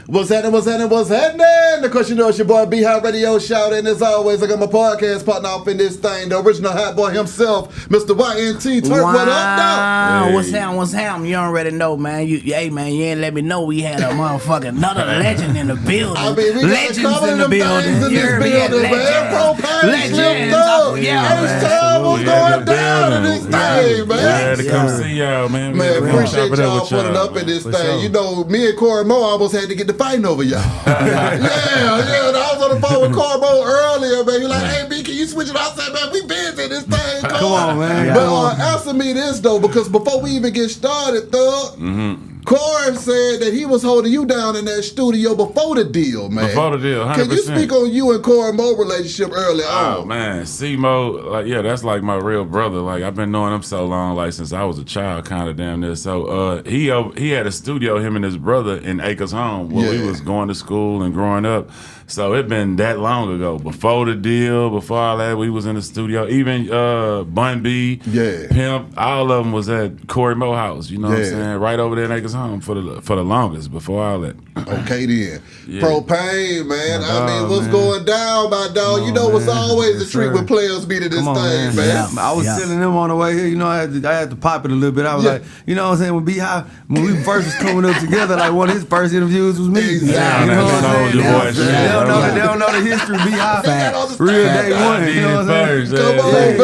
What's happening? Of course, you know it's your boy B-Hot Radio Shout, and as always, I got my podcast partner off in this thing, the original hot boy himself, Mr. YNT Turk. Wow. What up, dog? Hey. What's happening? You already know, man. Hey, man, you ain't let me know we had a motherfucking another legend in the building. I mean, we legends got a couple in the of them building. things in this building, man. Propain slipped up. H-Time was going down in this thing, man. I had to come see y'all, man. Man, appreciate y'all putting up in this thing. Sure. You know, me and Corey Moe almost had to get the fighting over y'all. I was on the phone with Corey Moe earlier, man. You're like, hey, B, can you switch it out? I said, man, we busy in this thing. Come on, man. But answer me this, though, because before we even get started, Thug, Corey said that he was holding you down in that studio before the deal, man. Before the deal, 100%. Can you speak on you and Corey Moe relationship early on? Oh, man. C-Mo, that's like my real brother. Like, I've been knowing him so long, like, since I was a child, kind of damn near. So, he had a studio, him and his brother, in Acres Home, where we was going to school and growing up. So, it been that long ago. Before the deal, before all that, we was in the studio. Even Bun B, Pimp, all of them was at Corey Moe house, you know what I'm saying? Right over there in Acres Home for the longest, before all that. Okay, then. Propain, man. What's going down, my dog? You know, it's always a treat when players be to this thing, man. Yeah. I was telling them on the way here, you know, I had to pop it a little bit. I was like, you know what I'm saying, when B-High, when we first was coming up together, like one of his first interviews was me. Exactly. You know what I'm saying? They don't know the history of B-High. Real day one, you know what I'm saying?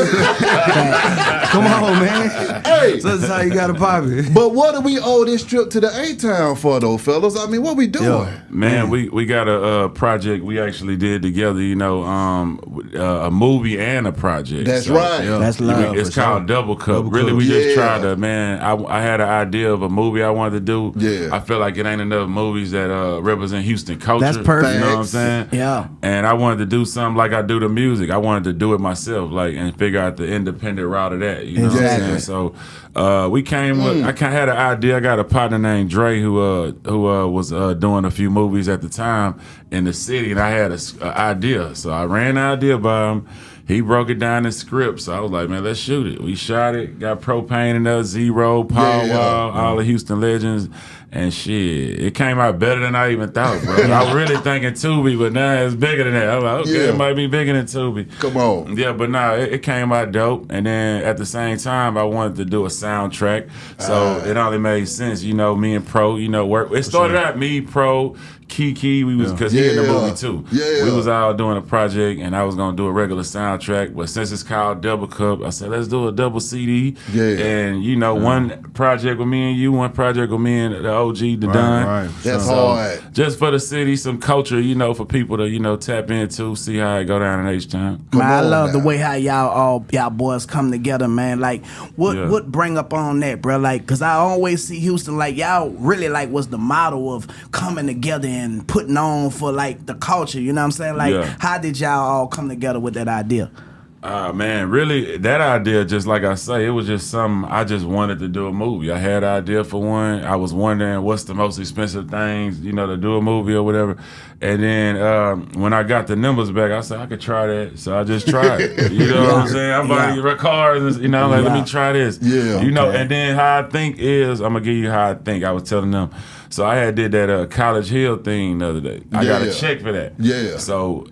Come on, man. Hey. So that's how you got to pop it. But what do we owe this trip to the A-Town for, though, fellas? I mean, what we doing? Man, we got a project we actually did together, you know, a movie and a project. That's right. Yeah. That's love. It's called Double Cup. Really, we just tried to, man, I had an idea of a movie I wanted to do. Yeah. I feel like it ain't enough movies that represent Houston culture. That's perfect. You know what I'm saying? Yeah. And I wanted to do something like I do the music. I wanted to do it myself, like, and figure out the independent route of that. You know what I'm saying? So we came with, I had an idea. I got a partner named Dre who was doing a few movies at the time in the city, and I had an idea. So I ran the idea by him. He broke it down in script. So I was like, man, let's shoot it. We shot it, got Propain in there, Zero, Paul Wall, all the Houston legends. And shit, it came out better than I even thought, bro. I was really thinking Tubi, but now it's bigger than that. I was like, okay, it might be bigger than Tubi. Come on. Yeah, but nah, it came out dope. And then at the same time, I wanted to do a soundtrack. So it only made sense, you know, me and Pro, you know, work. It started out me, Pro, Kiki, we was, because he in the movie too. We was all doing a project, and I was going to do a regular soundtrack. But since it's called Double Cup, I said, let's do a double CD. And, you know, one project with me and you, one project with me and the OG, the Don. Right. That's hard. Just for the city, some culture, you know, for people to, you know, tap into, see how it go down in H-Town. Man, I love the way how y'all boys come together, man. Like, what bring up on that, bro? Like, cause I always see Houston, like, y'all really like was the model of coming together and putting on for like the culture. You know what I'm saying? Like, how did y'all all come together with that idea? Man, really, that idea, just like I say, it was just something, I just wanted to do a movie. I had an idea for one. I was wondering what's the most expensive things, you know, to do a movie or whatever. And then when I got the numbers back, I said, I could try that. So I just tried it. You know what I'm saying? I'm buying cars, you know, like, let me try this. You know, and then how I think is, I'm going to give you how I think. I was telling them. So I had did that College Hill thing the other day. I got a check for that. So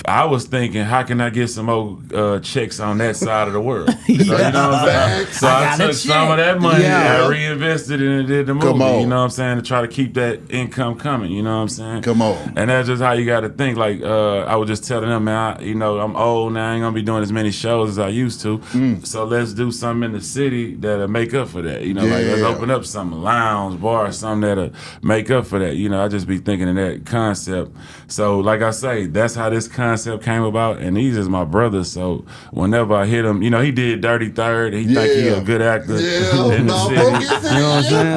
I was thinking, how can I get some more checks on that side of the world? So, you know what I'm saying? So I took some of that money, I reinvested it and did the movie. You know what I'm saying? To try to keep that income coming. You know what I'm saying? Come on. And that's just how you got to think. Like I was just telling them, man, you know, I'm old now. I ain't gonna be doing as many shows as I used to. So let's do something in the city that'll make up for that. You know, like let's open up some lounge, bar, something that'll make up for that. You know, I just be thinking of that concept. So like I say, that's how this concept came about, and he's just my brother. So whenever I hit him, you know, he did Dirty Third. He think he a good actor in the city. You know what I'm saying?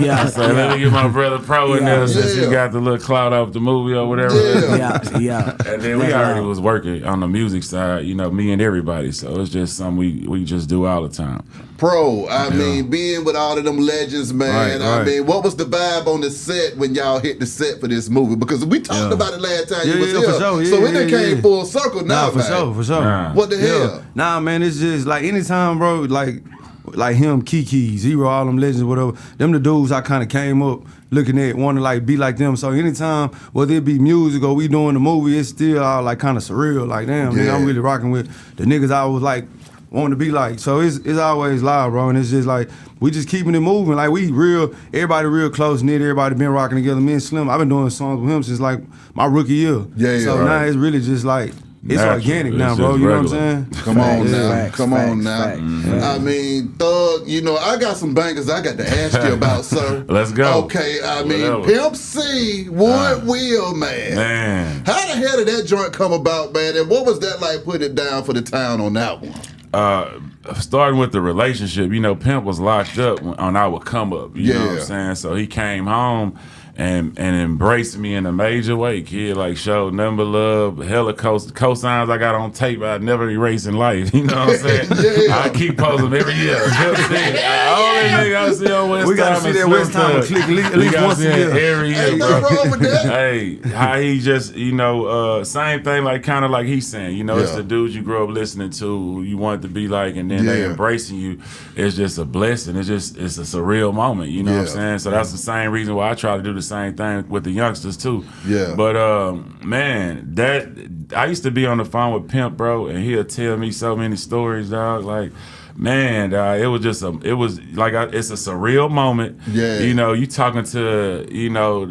I said, let me get my brother Pro in there since he got the little clout off the movie or whatever. And then we already was working on the music side, you know, me and everybody. So it's just something we just do all the time. Pro, I mean, being with all of them legends, man. I mean, what was the vibe on the set when y'all hit the set for this movie? Because we talked about it last time you was here. For sure. So it done came full circle now, for sure. What the hell? Nah, man, it's just like anytime, bro, like like him, Kiki, Zero, all them legends, whatever. Them the dudes I kind of came up looking at, wanting to like be like them. So anytime, whether it be music or we doing the movie, it's still all like kind of surreal. Like damn, nigga, I'm really rocking with the niggas I was like wanting to be like. So it's always live, bro, and it's just like we just keeping it moving. Like we real, everybody real close knit. Everybody been rocking together. Me and Slim, I've been doing songs with him since like my rookie year. So now it's really just like. It's natural. Organic now, bro. You know what I'm saying? Come on now. Come on now. I mean, Thug, you know, I got some bangers I got to ask you about, sir. Let's go. Okay, I mean, Pimp C, Wood Wheel, man. How the hell did that joint come about, man? And what was that like putting it down for the town on that one? Starting with the relationship, you know, Pimp was locked up on our come up. You know what I'm saying? So he came home and embraced me in a major way, kid. Like showed nothing but love, hella cosigns I got on tape I never erase in life. You know what I'm saying? I keep posting them every year. Only nigga I see on West Time. We gotta see that West Time click at least once a year. Every year, bro. Wrong with that. Hey, how he just, you know, same thing, like kind of like he's saying, you know, it's the dudes you grew up listening to, who you want to be like, and then they embracing you. It's just a blessing. It's a surreal moment. You know what I'm saying? So that's the same reason why I try to do the same thing with the youngsters too. But man, that I used to be on the phone with Pimp, bro, and he'll tell me so many stories, dog. Like, man, it was just it's a surreal moment. You know, you talking to, you know,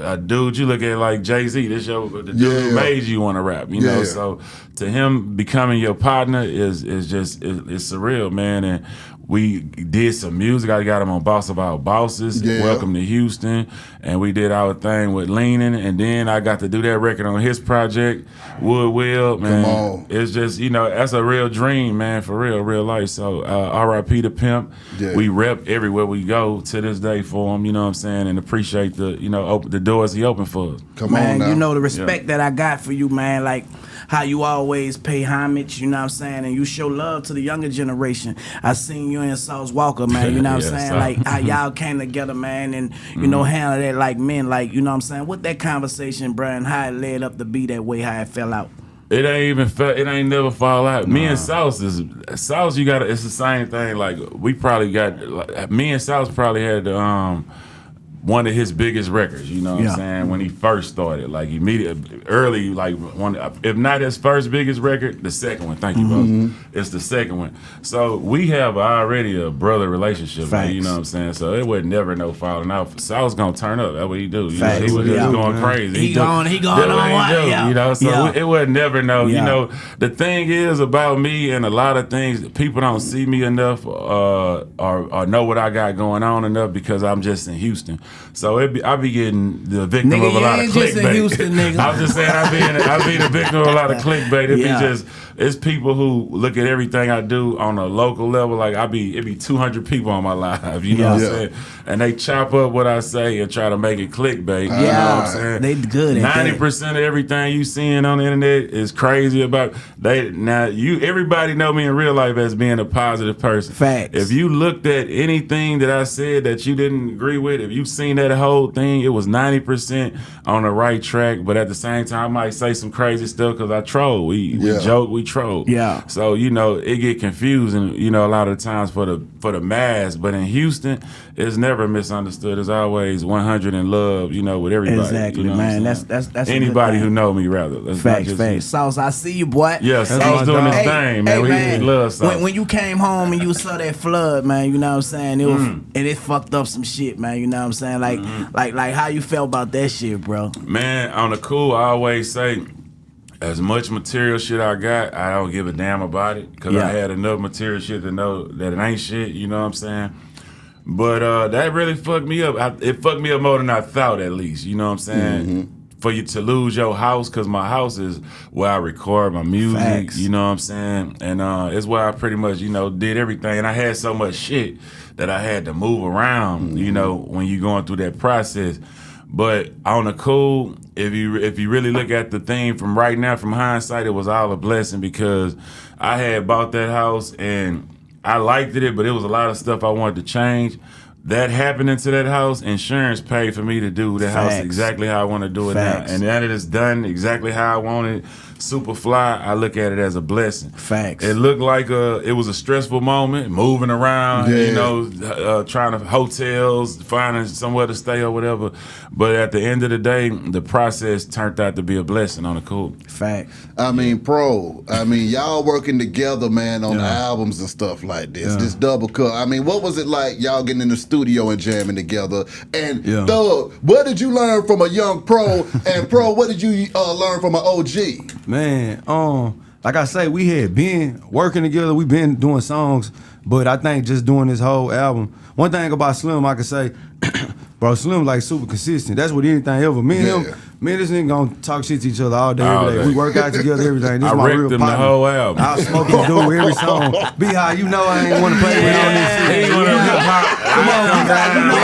a dude you look at like Jay-Z, the dude who made you want to rap, you know. So to him becoming your partner is just it's surreal, man. And we did some music. I got him on Boss About Bosses, Welcome to Houston, and we did our thing with Leaning, and then I got to do that record on his project, Wood Wheel, man. Come on. It's just, you know, that's a real dream, man, for real life. So R.I.P. to Pimp. We rep everywhere we go to this day for him, you know what I'm saying, and appreciate the, you know, the doors he opened for us. Come on now. You know, the respect that I got for you, man, like how you always pay homage, you know what I'm saying, and you show love to the younger generation. I seen you in Sauce Walker, man, you know what I'm saying, like how y'all came together, man, and, you know, handle that like men, like, you know what I'm saying, what that conversation, bro, and how it led up to be that way, how it fell out. It ain't never fall out. Me and Sauce, you got it's the same thing. Like we probably got, me and Sauce probably had one of his biggest records, you know what I'm saying, when he first started, like immediately, early, like one, if not his first biggest record, the second one. Thank you, bro. It's the second one. So we have already a brother relationship, man, you know what I'm saying. So it would never no falling out. Sauce gonna turn up. That's what he do. You know, he was just going crazy. He going on what? You know, so it would never know. You know, the thing is about me and a lot of things, people don't see me enough or know what I got going on enough because I'm just in Houston. So I be getting the victim of a lot of clickbait. Houston, I'm just saying I be the victim of a lot of clickbait. It be just, it's people who look at everything I do on a local level. Like it be 200 people on my live, you know what I'm saying? And they chop up what I say and try to make it clickbait. You know what I'm saying? They good at 90% of everything you seeing on the internet is crazy about everybody know me in real life as being a positive person. Facts. If you looked at anything that I said that you didn't agree with, if you seen that whole thing, it was 90% on the right track, but at the same time I might say some crazy stuff because I troll. We joke, we troll. So, you know, it get confusing, you know, a lot of the times for the mass, but in Houston, it's never misunderstood. It's always 100 in love, you know, with everybody. Exactly, you know man. That's anybody who know me, rather. Facts. Sauce, I see you, boy. Yeah, Sauce doing his thing, man. We love Sauce. When you came home and you saw that flood, man, you know what I'm saying? It was, and it fucked up some shit, man. You know what I'm saying? Like how you felt about that shit, bro? Man, on the cool, I always say, as much material shit I got, I don't give a damn about it because I had enough material shit to know that it ain't shit, you know what I'm saying? But that really fucked me up. It fucked me up more than I thought, at least, you know what I'm saying? For you to lose your house, because my house is where I record my music, you know what I'm saying? And it's where I pretty much, you know, did everything. And I had so much shit that I had to move around, you know, when you're going through that process. But on the cool, if you really look at the thing from right now, from hindsight, it was all a blessing because I had bought that house and I liked it, but it was a lot of stuff I wanted to change. That happening to that house, insurance paid for me to do that house exactly how I want to do it now. And now that it's done exactly how I want it, super fly, I look at it as a blessing. Facts. It looked like it was a stressful moment, moving around, you know, trying to hotels, finding somewhere to stay or whatever. But at the end of the day, the process turned out to be a blessing on the cool. Facts. I mean, y'all working together, man, on albums and stuff like this. This double cut. I mean, what was it like y'all getting in the studio and jamming together? And Thug, what did you learn from a young Pro? And Pro, what did you learn from an OG? Man, like I say, we had been working together. We been doing songs, but I think just doing this whole album. One thing about Slim, I can say, bro, Slim like super consistent. That's what anything ever. Me and him, me and this nigga gonna talk shit to each other all day, every day. We work out together, everything. This I my wrecked real him partner. the whole album. I'll smoke his dude every song. B-High, you know I ain't want to play with on this shit. He wanna hip-hop. Come on, B-High, you know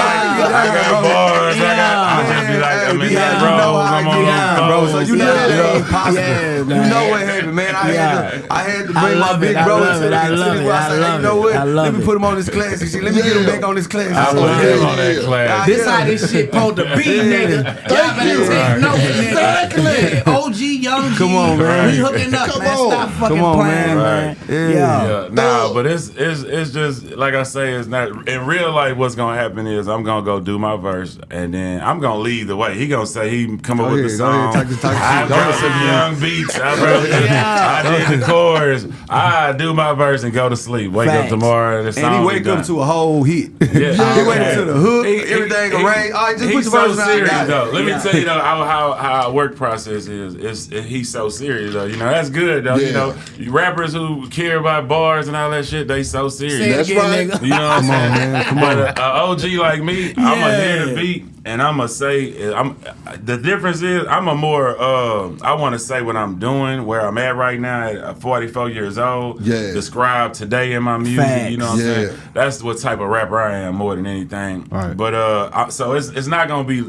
I got bars. I just be like, I'm in that road. I'm on those bro. So you know that Yeah. ain't possible. Yeah, You know what happened, man. I had to bring my big I bro love to it. I love the it. I love you know what? it. I love Let me it. put him on this classic shit. Let me get him back on this classic I shit. put him on that class. This how this shit supposed to be, nigga. Y'all better take note, nigga. Exactly. OG, Young G. Come on, man. We hooking up, Come man. on. Stop fucking Come on, playing, man. man. Yeah. Nah, but it's just like I say, it's not in real life. What's gonna happen is I'm gonna go do my verse, and then I'm gonna lead the way. He gonna say he come up with the song. Talk shit. I wrote some young beats. I did the chorus. I do my verse and go to sleep. Wake up Facts. tomorrow. The song And he be wake done. up to a whole hit. Yeah. He wake up to the hook, He- everything he- arranged. All right, just put he's your so verse out. serious Got it. though. Let me tell you though how our work process is. He's so serious though. You know that's good though. You know rappers who care about bars and all that shit, they so serious. Say it That's again, right. nigga. You know what I'm saying? man, come But an OG like me, I'ma hear the Yeah. beat and I'ma say the difference is I'm a more I wanna say what I'm doing, where I'm at right now at 44 years old. Yeah. Describe today in my music, Facts. you know what I'm saying? Yeah. That's what type of rapper I am more than anything. Right. But so it's not gonna be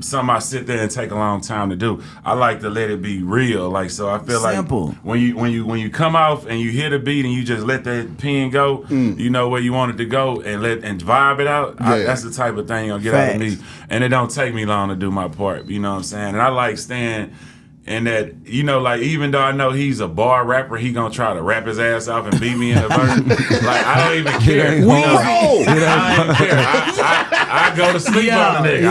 something I sit there and take a long time to do. I like to let it be real. Like so I feel Simple. like when you come off and you hear the beat and you just let that pen go, you know where you want it to go and vibe it out. That's the type of thing you'll get out of me. And it don't take me long to do my part. You know what I'm saying? And I like staying and that, you know, like, even though I know he's a bar rapper, he gonna try to rap his ass off and beat me in the verse. Like, I don't even care. ain't I don't care. I go to sleep on the nigga.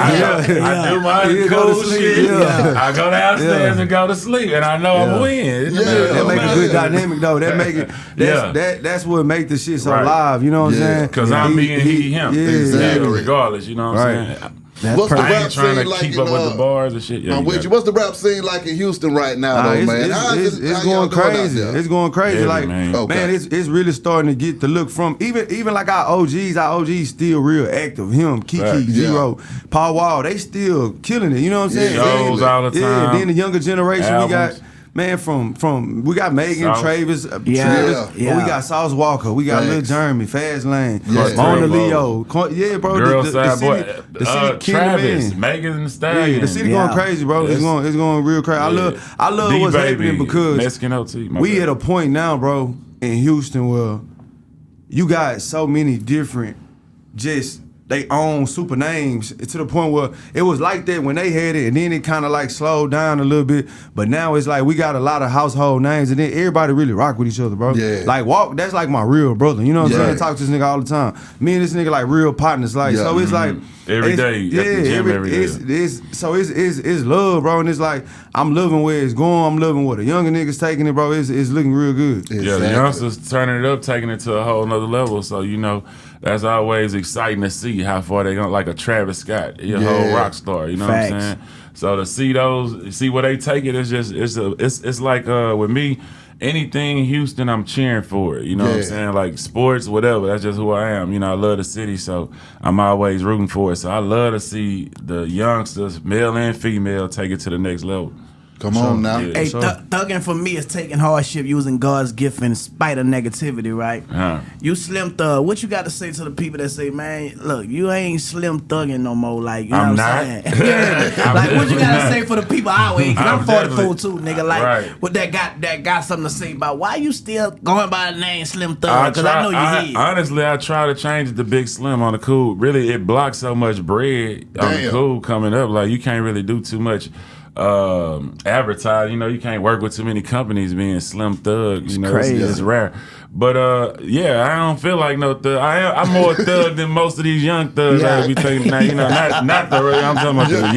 I do my Yeah, cool go to sleep, shit. yeah. I go downstairs and go to sleep, and I know I'm winning. That make a good dynamic though. That make it. That's what make the shit so live. You know what I'm saying? Because I'm me and he him. Yeah, Exactly. Regardless, you know what I'm saying? What's the I rap ain't trying scene to like keep in, up with the bars and shit. I'm with you. What's the rap scene like in Houston right now, though, man? It's going crazy. It's going crazy. Heavy, like, man. Okay. it's really starting to get the look from even like our OGs still real active. Him, Kiki, Right. Zero, Paul Wall, they still killing it. You know what I'm saying? Shows all the Yeah, time. then the younger generation, we got. Albums. Man, from we got Megan, Sauce. Travis, Yeah. but we Yeah. got Sauce Walker, we got Lil Thanks. Jeremy, Fast Lane, Yeah. Mona Turbo. Leo, yeah, bro. Girl the Side Boy, city, Travis, man. Megan Thee Yeah, Stallion. the city Yeah. going crazy, bro. It's going real crazy. I love what's happening because Mexican OT. we at a point now, bro, in Houston where you got so many different they own super names to the point where it was like that when they had it, and then it kind of like slowed down a little bit. But now it's like we got a lot of household names, and then everybody really rock with each other, bro. Yeah. Like Walk, that's like my real brother. You know what I'm Yeah. saying? I talk to this nigga all the time. Me and this nigga like real partners. Like Yeah. so, it's like Every it's- day, at the gym every day. It's love, bro, and it's like I'm loving where it's going. I'm loving where the younger niggas taking it, bro. It's looking real good. Yeah, Exactly. the youngsters turning it up, taking it to a whole nother level. So, you know, that's always exciting to see how far they going. Like a Travis Scott, he a whole rock star. You know Facts. what I'm saying? So to see where they take it, it's just it's like with me, anything Houston, I'm cheering for it. You know what I'm saying? Like sports, whatever. That's just who I am. You know, I love the city, so I'm always rooting for it. So I love to see the youngsters, male and female, take it to the next level. Come on now. Yeah. Hey, sure. thugging for me is taking hardship using God's gift in spite of negativity, right? You Slim Thug. What you got to say to the people that say, man, look, you ain't Slim Thugging no more, like, you know I'm what not. I'm saying? Yeah. Like, what you got to say for the people our age? 'Cause I'm I'm 44 definitely- too, nigga. Like, Right. what that got something to say about why you still going by the name Slim Thug? Because I know you here. Honestly, I try to change it to Big Slim on the cool. Really, it blocks so much bread on the Damn. cool coming up. Like, you can't really do too much advertise. You know, you can't work with too many companies being Slim Thug. You know, it's rare. But yeah, I don't feel like no thug. I'm more thug than most of these young thugs I be thinking now. You know, not the I'm talking about the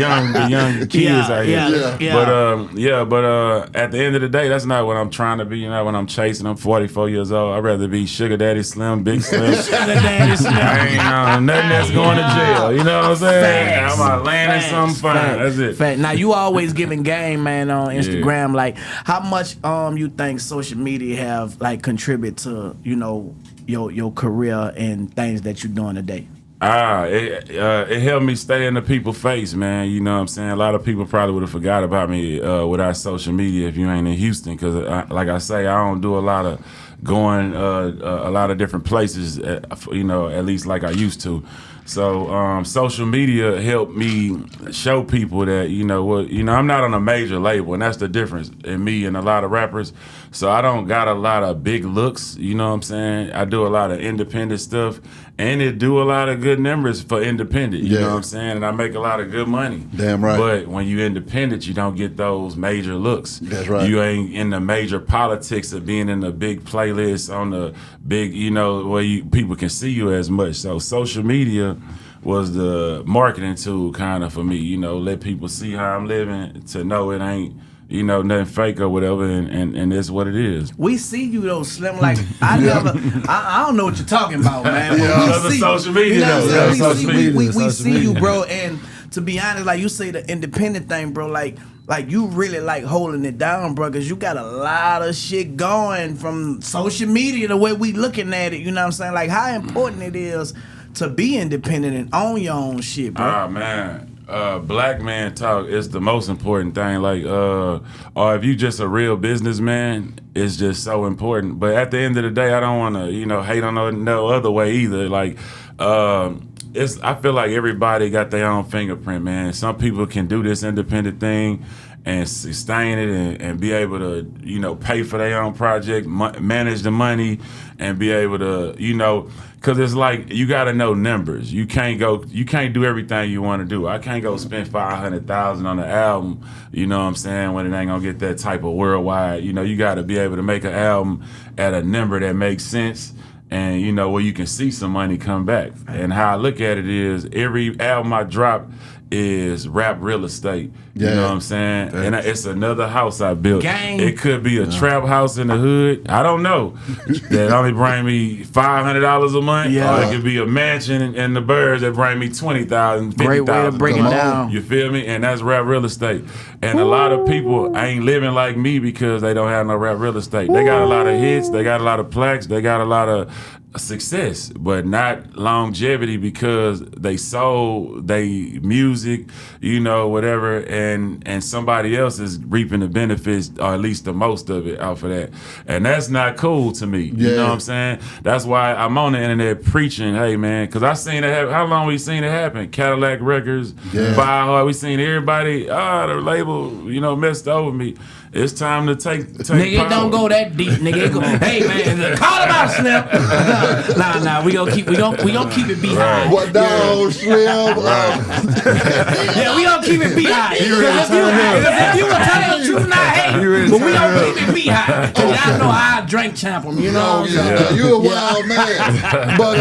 young kids out here. But at the end of the day, that's not what I'm trying to be. You know, when I'm chasing, I'm 44 years old. I'd rather be Sugar Daddy Slim, Big Slim. Sugar Daddy Slim. I ain't nothing that's going to jail. You know what I'm saying? I'm out landing something fine. That's it. Now you always giving game, man, on Instagram. Like, how much you think social media have like contributed to your career and things that you're doing today? It helped me stay in the people's face, man. You know what I'm saying? A lot of people probably would have forgot about me without social media if you ain't in Houston, because like I say, I don't do a lot of going a lot of different places, at least like I used to. So social media helped me show people that, I'm not on a major label, and that's the difference in me and a lot of rappers. So I don't got a lot of big looks, you know what I'm saying? I do a lot of independent stuff, and it do a lot of good numbers for independent, you know what I'm saying? And I make a lot of good money. Damn right. But when you independent, you don't get those major looks. That's right. You ain't in the major politics of being in the big playlist on the big, where people can see you as much. So social media was the marketing tool kind of for me, let people see how I'm living, to know it ain't, nothing fake or whatever, and it's what it is. We see you though, Slim. Like I don't know what you're talking about, man. Because of social media, we see you, bro. And to be honest, like you say, the independent thing, bro. Like you really like holding it down, bro, because you got a lot of shit going from social media, the way we looking at it. You know what I'm saying? Like how important it is to be independent and own your own shit, bro. Ah, man. Black man talk is the most important thing. Like, or if you just a real businessman, it's just so important. But at the end of the day, I don't want to, hate on no other way either. Like, I feel like everybody got their own fingerprint, man. Some people can do this independent thing and sustain it and be able to, pay for their own project, manage the money, and be able to, because it's like you got to know numbers. You can't do everything you want to do. I can't go spend $500,000 on an album, you know what I'm saying, when it ain't gonna get that type of worldwide. You got to be able to make an album at a number that makes sense, and where you can see some money come back. And how I look at it is, every album I drop is rap real estate. You know what I'm saying? And it's another house I built. Gang. It could be a trap house in the hood. I don't know. That only bring me $500 a month. Yeah. Or it could be a mansion in the Birds that bring me $20,000, $50,000. Great way to bring it down. You feel me? And that's rap real estate. And a lot of people ain't living like me because they don't have no rap real estate. They got a lot of hits. They got a lot of plaques. They got a lot of success, but not longevity, because they sold they music, whatever, and somebody else is reaping the benefits, or at least the most of it off of that. And that's not cool to me. You know what I'm saying? That's why I'm on the internet preaching, hey man, because I seen it happen. How long we seen it happen? Cadillac Records, Fire Hard, we seen everybody, the label, messed over me. It's time to take nigga, power. It don't go that deep, nigga. Hey man, call him out, Slim. Nah, we gonna keep it behind. What dog, Slim? Yeah, we gonna keep it behind. If you were telling the truth, not hate, but we gonna keep it behind. Cause y'all know I drink champ them, you know. You a wild man. But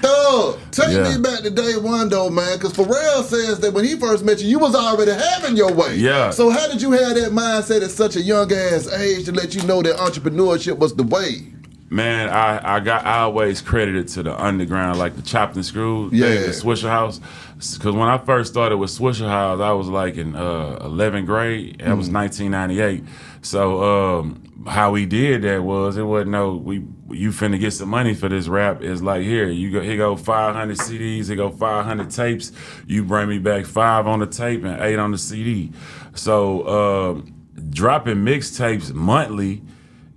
Thug, take me back to day one though, man. Cause Pharrell says that when he first met you was already having your way. Yeah. So how did you have that mindset at such a young ass age to let you know that entrepreneurship was the way? Man, I always credited to the underground, like the chopped and screwed, the Swisher House. Because when I first started with Swisher House, I was like in 11th grade. That was 1998. So how we did that was, it wasn't you finna get some money for this rap. It's like, here go 500 CDs, here go 500 tapes. You bring me back 5 on the tape and 8 on the CD. So dropping mixtapes monthly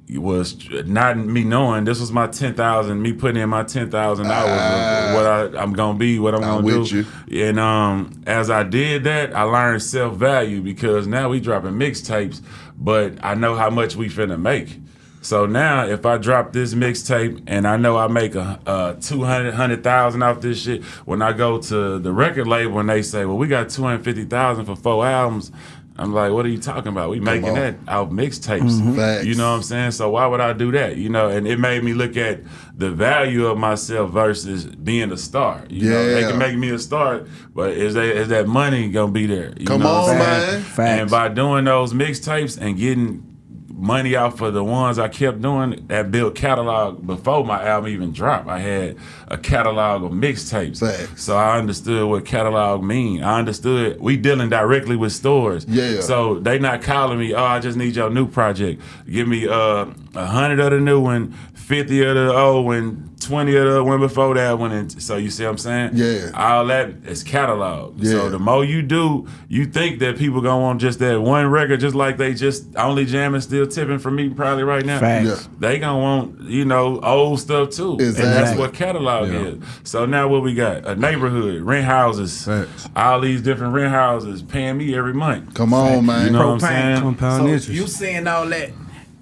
was not me knowing this was my 10,000, me putting in my 10,000 hours of what I'm gonna be, what I'm gonna do. And as I did that, I learned self-value, because now we dropping mixtapes, but I know how much we finna make. So now if I drop this mixtape and I know I make a 200,000 off this shit, when I go to the record label and they say, well, we got 250,000 for 4 albums, I'm like, what are you talking about? We making that out mixtapes. Facts. You know what I'm saying? So why would I do that? You know, and it made me look at the value of myself versus being a star. You know, they can make me a star, but is that money gonna be there? You Come know on, what I'm man. saying? Facts. And by doing those mixtapes and getting money out for the ones I kept doing, that built catalog before my album even dropped. I had a catalog of mixtapes. Facts. So I understood what catalog mean. I understood we dealing directly with stores. Yeah. So they not calling me, oh, I just need your new project. Give me 100 of the new one, 50 of the old one, 20 of the one before that one. And so you see what I'm saying? Yeah. All that is catalog. Yeah. So the more you do, you think that people gonna want just that one record, just like they just only jamming Still Tippin' for me probably right now. Facts. Yeah. They gonna want, old stuff too. Exactly. And that's what catalog is. So now what we got? A neighborhood, rent houses, Facts. all these different rent houses paying me every month. Come on, man. You know what I'm Propain. saying? Compound So interest. you seeing all that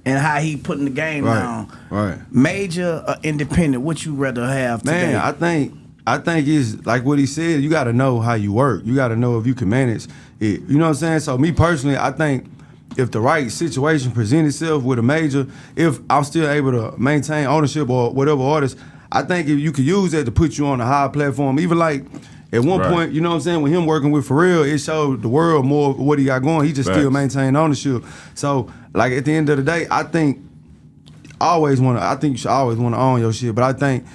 and how he putting the game down. Right. Major or independent, what you rather have today? Man, I think it's like what he said. You got to know how you work. You got to know if you can manage it. You know what I'm saying? So me personally, I think if the right situation presents itself with a major, if I'm still able to maintain ownership or whatever artist, I think if you could use that to put you on a high platform. Even like at one point, you know what I'm saying, with him working with Pharrell, it showed the world more of what he got going. He just still maintained ownership. So like at the end of the day, I think you should always want to own your shit. But I think,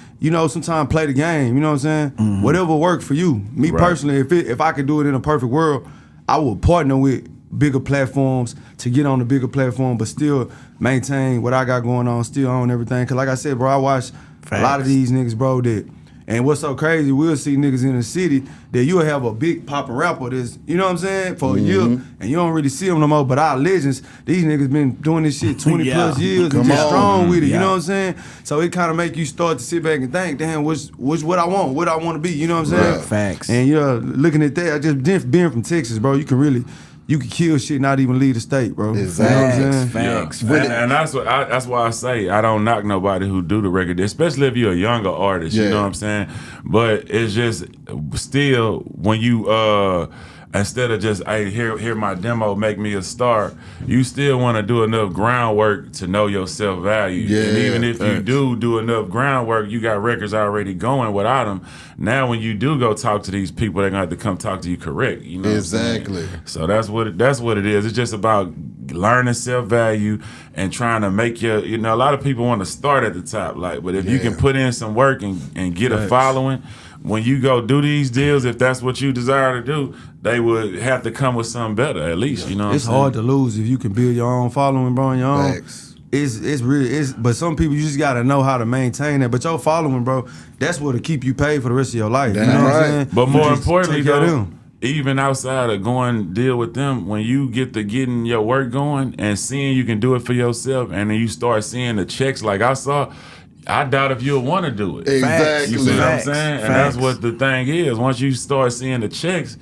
sometimes play the game, you know what I'm saying? Whatever work for you. Me personally, if I could do it in a perfect world, I would partner with bigger platforms to get on the bigger platform, but still maintain what I got going on, still own everything. Cause like I said, bro, I watch a lot of these niggas, bro, and what's so crazy, we'll see niggas in the city that you'll have a big poppin' rapper that's, you know what I'm saying, for a year, and you don't really see them no more. But our legends, these niggas been doing this shit 20 plus years and just strong with it, you know what I'm saying? So it kind of make you start to sit back and think, damn, what's what I want to be, you know what I'm saying? Right. Facts. And looking at that, I just being from Texas, bro, you can kill shit, not even leave the state, bro. Exactly. You know what I'm saying? Facts. Yeah. And that's why I say I don't knock nobody who do the record, especially if you're a younger artist. You know what I'm saying? But it's just still when you instead of just, hey, hear my demo, make me a star, you still want to do enough groundwork to know your self-value. Yeah, and even if you do enough groundwork, you got records already going without them. Now when you do go talk to these people, they're going to have to come talk to you correct. You know Exactly. what I'm saying? So that's what it is. It's just about learning self-value and trying to make a lot of people want to start at the top, but if you can put in some work and get a following, when you go do these deals, if that's what you desire to do, they would have to come with something better, at least. You know what It's I'm saying? hard to lose if you can build your own following, bro, on your own. Facts. It's really, but some people, you just gotta know how to maintain that. But your following, bro, that's what'll keep you paid for the rest of your life. Damn you know what right. I'm saying? But You more just importantly, take care of though, them. even outside of going deal with them, when you get to getting your work going and seeing you can do it for yourself, and then you start seeing the checks like I saw, I doubt if you'll want to do it. Exactly. You see what I'm Facts. saying? And Facts. that's what the thing is. Once you start seeing the checks,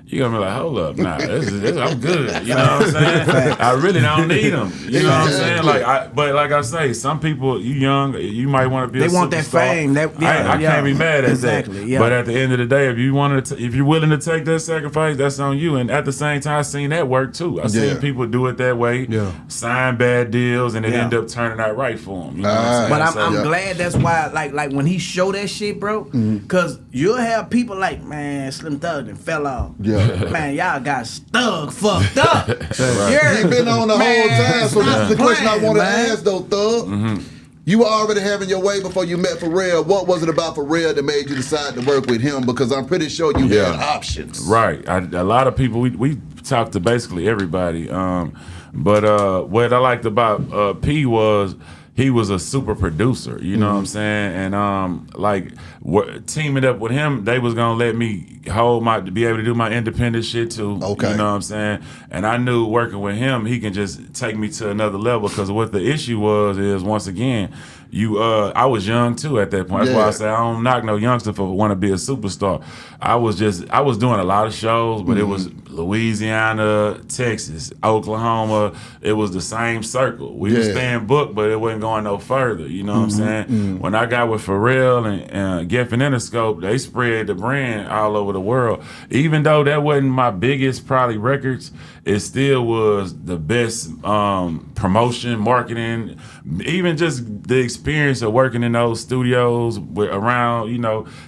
you're going to be like, hold up, nah, I'm good. You know what I'm saying? I really don't need them. You know what I'm saying? But like I say, some people, you young, you might want to be a superstar. They want that fame. I can't be mad at exactly, that. yeah. But at the end of the day, if you're willing to take that sacrifice, that's on you. And at the same time, I seen that work too. I seen people do it that way, sign bad deals, and it end up turning out right for them. You know what I'm saying? But So- I'm glad that's why, like when he show that shit, bro, because you'll have people like, man, Slim Thug and fell off. Yeah. Man, y'all got Thug fucked up. He been on the whole time, so this is the question I want to ask though, Thug. You were already having your way before you met Pharrell. What was it about Pharrell that made you decide to work with him? Because I'm pretty sure you had options. Right. A lot of people, we talked to basically everybody. But what I liked about P was he was a super producer, you know what I'm saying? And teaming up with him, they was gonna let me be able to do my independent shit too. Okay. You know what I'm saying? And I knew working with him, he can just take me to another level, because what the issue is once again, I was young too at that point. That's why I say I don't knock no youngster for want to be a superstar. I was doing a lot of shows, but it was Louisiana, Texas, Oklahoma. It was the same circle. We were staying booked, but it wasn't going no further. You know what I'm saying? When I got with Pharrell and Geffen Interscope, they spread the brand all over the world. Even though that wasn't my biggest probably records, it still was the best promotion, marketing, even just the experience of working in those studios around,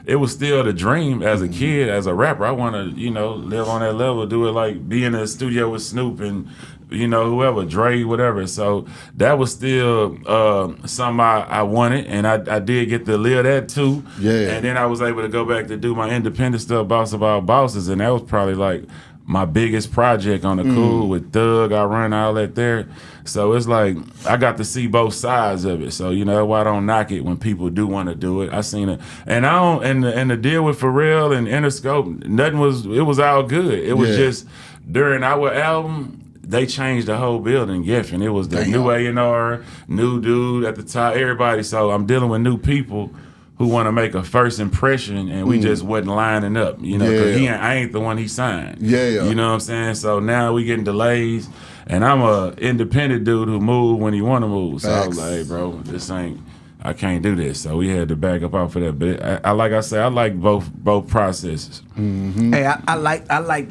it was still the dream as a kid, as a rapper. I want to, live on that level, do it like be in the studio with Snoop and, whoever, Dre, whatever. So that was still something I wanted, and I did get to live that too. Yeah. And then I was able to go back to do my independent stuff, Boss of All Bosses, and that was probably like my biggest project on the cool with Thug. I run all that there. So it's like I got to see both sides of it. So that's why I don't knock it when people do want to do it. I seen it, and I don't. And the deal with Pharrell and Interscope, it was all good. It was just during our album. They changed the whole building, Geffen. It was the new A&R, new dude at the top, everybody. So I'm dealing with new people who want to make a first impression, and we just wasn't lining up, because I ain't the one he signed. You know what I'm saying? So now we getting delays, and I'm a independent dude who move when he want to move. So I was like, hey, bro, I can't do this. So we had to back up off of that. But I like I said, I like both processes. Hey, I like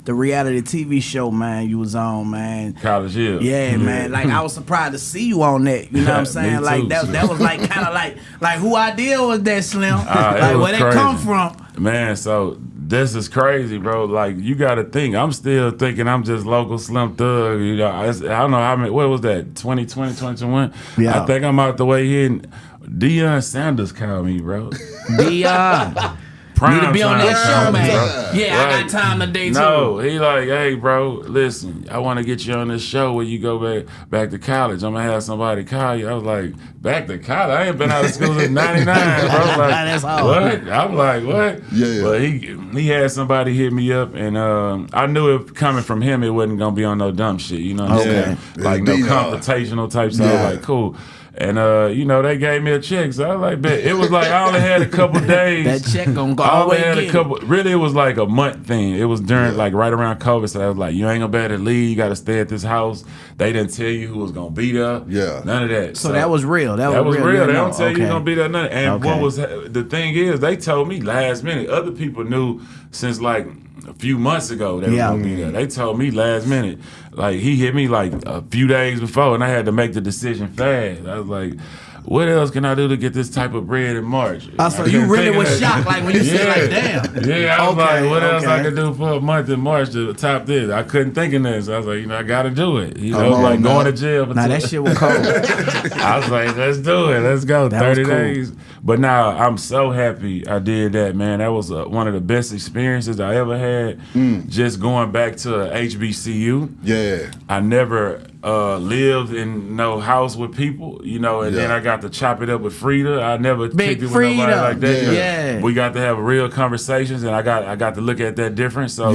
the reality TV show, man, you was on, man. College Hill. Yeah, man. Like, I was surprised to see you on that. You know what I'm saying? Like, that was like kind of like who idea was that, Slim? Like, where they come from? Man, so this is crazy, bro. Like, you got to think. I'm still thinking I'm just local Slim Thug. I don't know how many, what was that, 2020, 2021? Yeah. I think I'm out the way here. Deion Sanders called me, bro. Deion. Need to be on that show, man. Yeah, like, I got time today, too. No, he like, hey, bro, listen, I want to get you on this show where you go back to college. I'm going to have somebody call you. I was like, back to college? I ain't been out of school since 99, bro. Like, that's what? I'm like, what? Yeah. But he had somebody hit me up, and I knew it coming from him, it wasn't going to be on no dumb shit. You know what I'm saying? Like, no confrontational type stuff. Yeah. Like, cool. And, they gave me a check. So I was like, bet. It was like I only had a couple days. That check gonna go all the way. Really, it was like a month thing. It was during, like, right around COVID. So I was like, you ain't gonna be able to leave. You got to stay at this house. They didn't tell you who was gonna be there. Yeah. None of that. So that was real. That was real. They don't tell you who's gonna be there. None of that. And what was the thing is, they told me last minute. Other people knew since, like, a few months ago they were gonna be there. They told me last minute. Like, he hit me like a few days before, and I had to make the decision fast. I was like, what else can I do to get this type of bread in March? So you really was shocked, like when you said, like, damn. Yeah, I was like, what else I could do for a month in March to top this? I couldn't think of this. I was like, I got to do it. Like going to jail. Now that shit was cold. I was like, let's do it. Let's go. That 30 days. But now I'm so happy I did that, man. That was one of the best experiences I ever had. Just going back to HBCU. Yeah. I never lived in no house with people, and then I got to chop it up with Frida. I never kicked it with nobody like that. Yeah. We got to have real conversations, and I got to look at that difference. So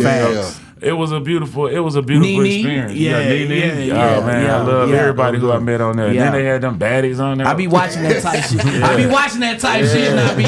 it was a beautiful experience. Nene. Oh man, I love everybody who I met on there. And then they had them baddies on there. I be watching that type shit. I be watching that type shit, and I be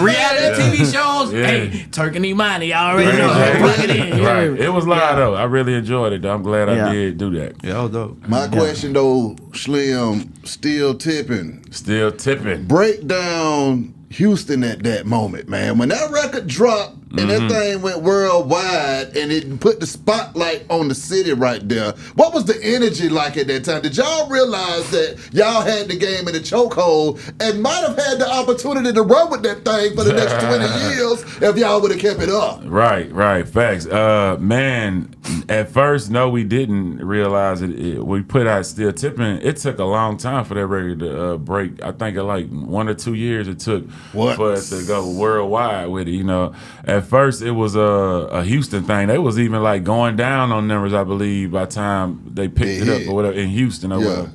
reality TV shows. Hey, Turk and Imani, y'all already know. Plug it in. Right. It was live though. I really enjoyed it though. I'm glad I did do that. Yeah, that was dope. My question though, Slim, still tipping. Still tipping. Break down Houston at that moment, man. When that record dropped and that thing went worldwide and it put the spotlight on the city right there, what was the energy like at that time? Did y'all realize that y'all had the game in a chokehold and might have had the opportunity to run with that thing for the next 20 years if y'all would have kept it up? Right. Facts. Man, at first, no, we didn't realize it. We put out Still Tippin'. It took a long time for that record to break. I think like 1 or 2 years it took for us to go worldwide with it, At first, it was a Houston thing. They was even like going down on numbers, I believe, by the time they picked it up or whatever in Houston or whatever.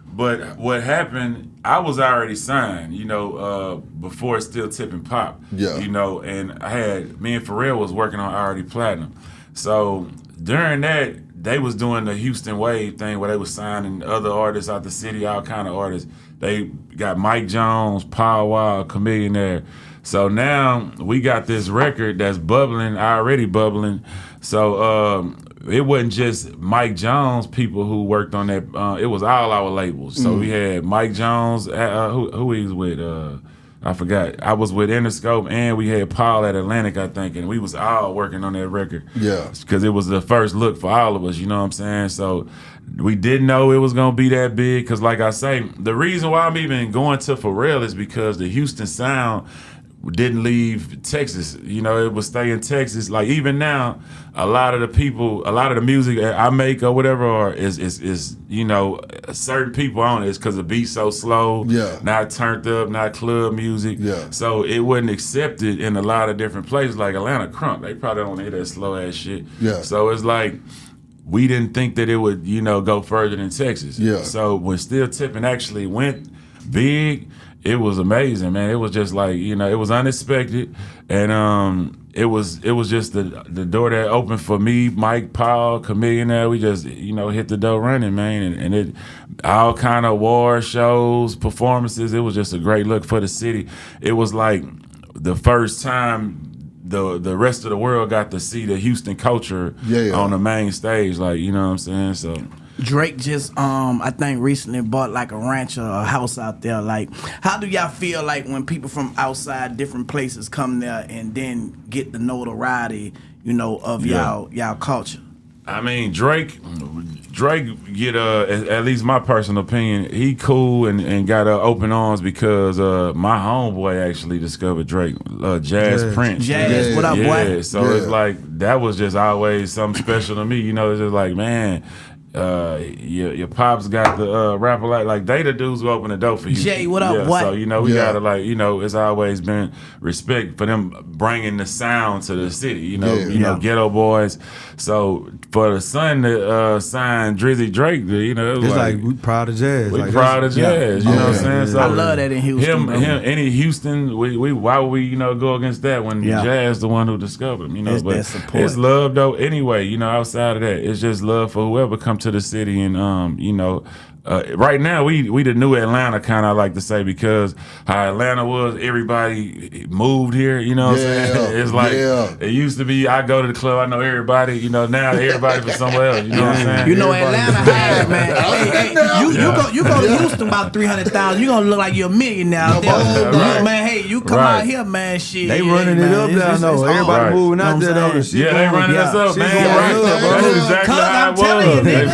But what happened, I was already signed, before Still Tippin' Pop. Yeah. And me and Pharrell was working on Already Platinum. So during that, they was doing the Houston Wave thing where they was signing other artists out the city, all kind of artists. They got Mike Jones, Power Wild, Chameleonaire. So now we got this record that's bubbling, already bubbling. So it wasn't just Mike Jones people who worked on that. It was all our labels. So we had Mike Jones, who he was with. I forgot. I was with Interscope, and we had Paul at Atlantic, I think, and we was all working on that record. Yeah. Because it was the first look for all of us, you know what I'm saying? So we didn't know it was going to be that big because, like I say, the reason why I'm even going to Pharrell is because the Houston sound didn't leave Texas. You know, it would stay in Texas. Like, even now, a lot of the music I make or whatever is you know, certain people on it because the beat's so slow, not turned up, not club music. Yeah. So it wasn't accepted in a lot of different places, like Atlanta Crunk. They probably don't hear that slow ass shit. Yeah. So it's like, we didn't think that it would, you know, go further than Texas. Yeah. So when Still Tippin' actually went big, it was amazing, man. It was just like, you know, it was unexpected, and it was just the door that opened for me, Mike, Paul, Chameleonaire. We just, you know, hit the door running, man, and it all kind of award shows, performances. It was just a great look for the city. It was like the first time the rest of the world got to see the Houston culture on the main stage, like, you know what I'm saying? So Drake just I think recently bought like a ranch or a house out there. Like, how do y'all feel like when people from outside different places come there and then get the notoriety, you know, of y'all culture? I mean, Drake get at least my personal opinion, he cool and got open arms because my homeboy actually discovered Drake, Jazz Prince. Jazz, what up, boy? So it's like that was just always something special to me. You know, it's just like, man, your pops got the rapper like they the dudes who open the door for you. Jay, what up, boy? So, you know, we gotta, like, you know, it's always been respect for them bringing the sound to the city. You know, Ghetto Boys. So for the son to sign Drizzy Drake, you know, it's like we proud of Jazz. We proud of Jazz. You know what I'm saying? So I love that in Houston. Any Houston, why would we, you know, go against that when Jazz the one who discovered him? You know, but it's love though. Anyway, you know, outside of that, it's just love for whoever come to the city, and you know, right now we the new Atlanta, kind of like to say, because how Atlanta was, everybody moved here. You know what I'm saying? It's like it used to be, I go to the club, I know everybody. You know, now everybody from somewhere else. You know what I'm saying? You know, Atlanta high, man. You go to Houston about 300,000. You gonna look like you're a millionaire out there. Man, hey, you come out here, man. Shit, they running it up down though. Everybody moving out there though. Yeah, they running us up, man. That's exactly how it was. Man,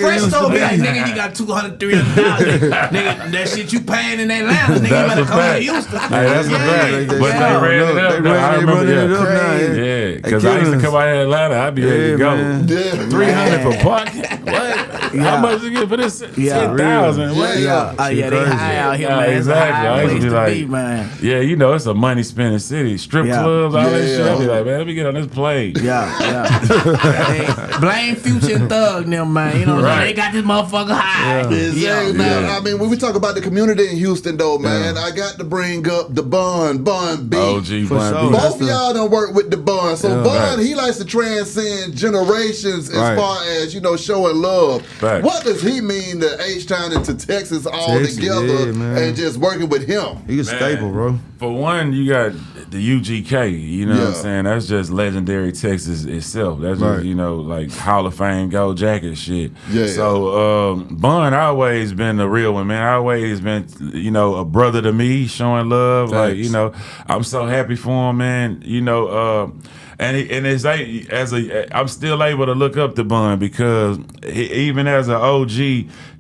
Presto be like, nigga, you got 200, 300,000. Nigga, that shit you paying in Atlanta, nigga, you better come to Houston. That's a fact. But they ran it up. I remember that. Yeah, because I used to come out here in Atlanta, I'd be ready to go. 300 for parking? What? How much you get for this? 10,000. They high out here, man. Exactly. I used to be like, man. Yeah, you know, it's a money spending city. Strip clubs, all that shit. I'd be like, man, let me get on this plane. Blame Future and Thug them, man. You know, they got this motherfucker high. I mean, when we talk about the community in Houston, though, man, I got to bring up the Bun B. OG Bun B. Both of y'all done work with the Bun. So Bun, he likes to transcend generations as far as, you know, showing love. What does he mean to H-Town and to Texas all together and just working with him? He's a staple, bro. For one, you got the UGK, you know what I'm saying? That's just legendary Texas itself. That's just, you know, like Hall of Fame gold jacket shit. So Bun always been the real one, man. Always been, you know, a brother to me, showing love. Like, you know, I'm so happy for him, man. You know, and it's like, I'm still able to look up to Bun because even as an OG,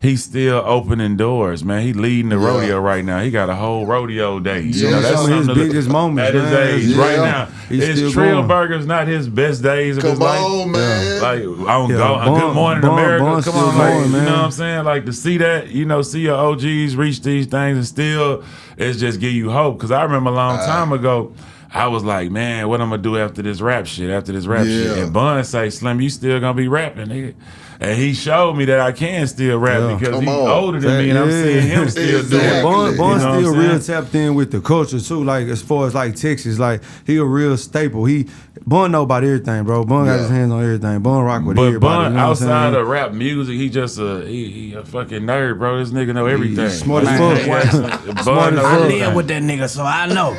he's still opening doors, man. He leading the rodeo right now. He got a whole rodeo day. You know, that's his biggest moments at his age right now. His Trill Burger's not his best days of his life. Come on, man. Like, Good Morning America. Come on, man. You know what I'm saying? Like, to see that, you know, see your OGs reach these things and still, it's just give you hope. Because I remember a long time ago, I was like, man, what I'm gonna do after this rap shit? And Bun say, Slim, you still gonna be rapping, nigga. And he showed me that I can still rap because he's older than me, and I'm seeing him still do it. Bun still real tapped in with the culture too. Like as far as like Texas, like he a real staple. Bun know about everything, bro. Bun got his hands on everything. Bun rock with everybody. But Bun, you know outside of rap music, he just he a fucking nerd, bro. This nigga know everything. He's smart as fuck. I live with that nigga, so I know.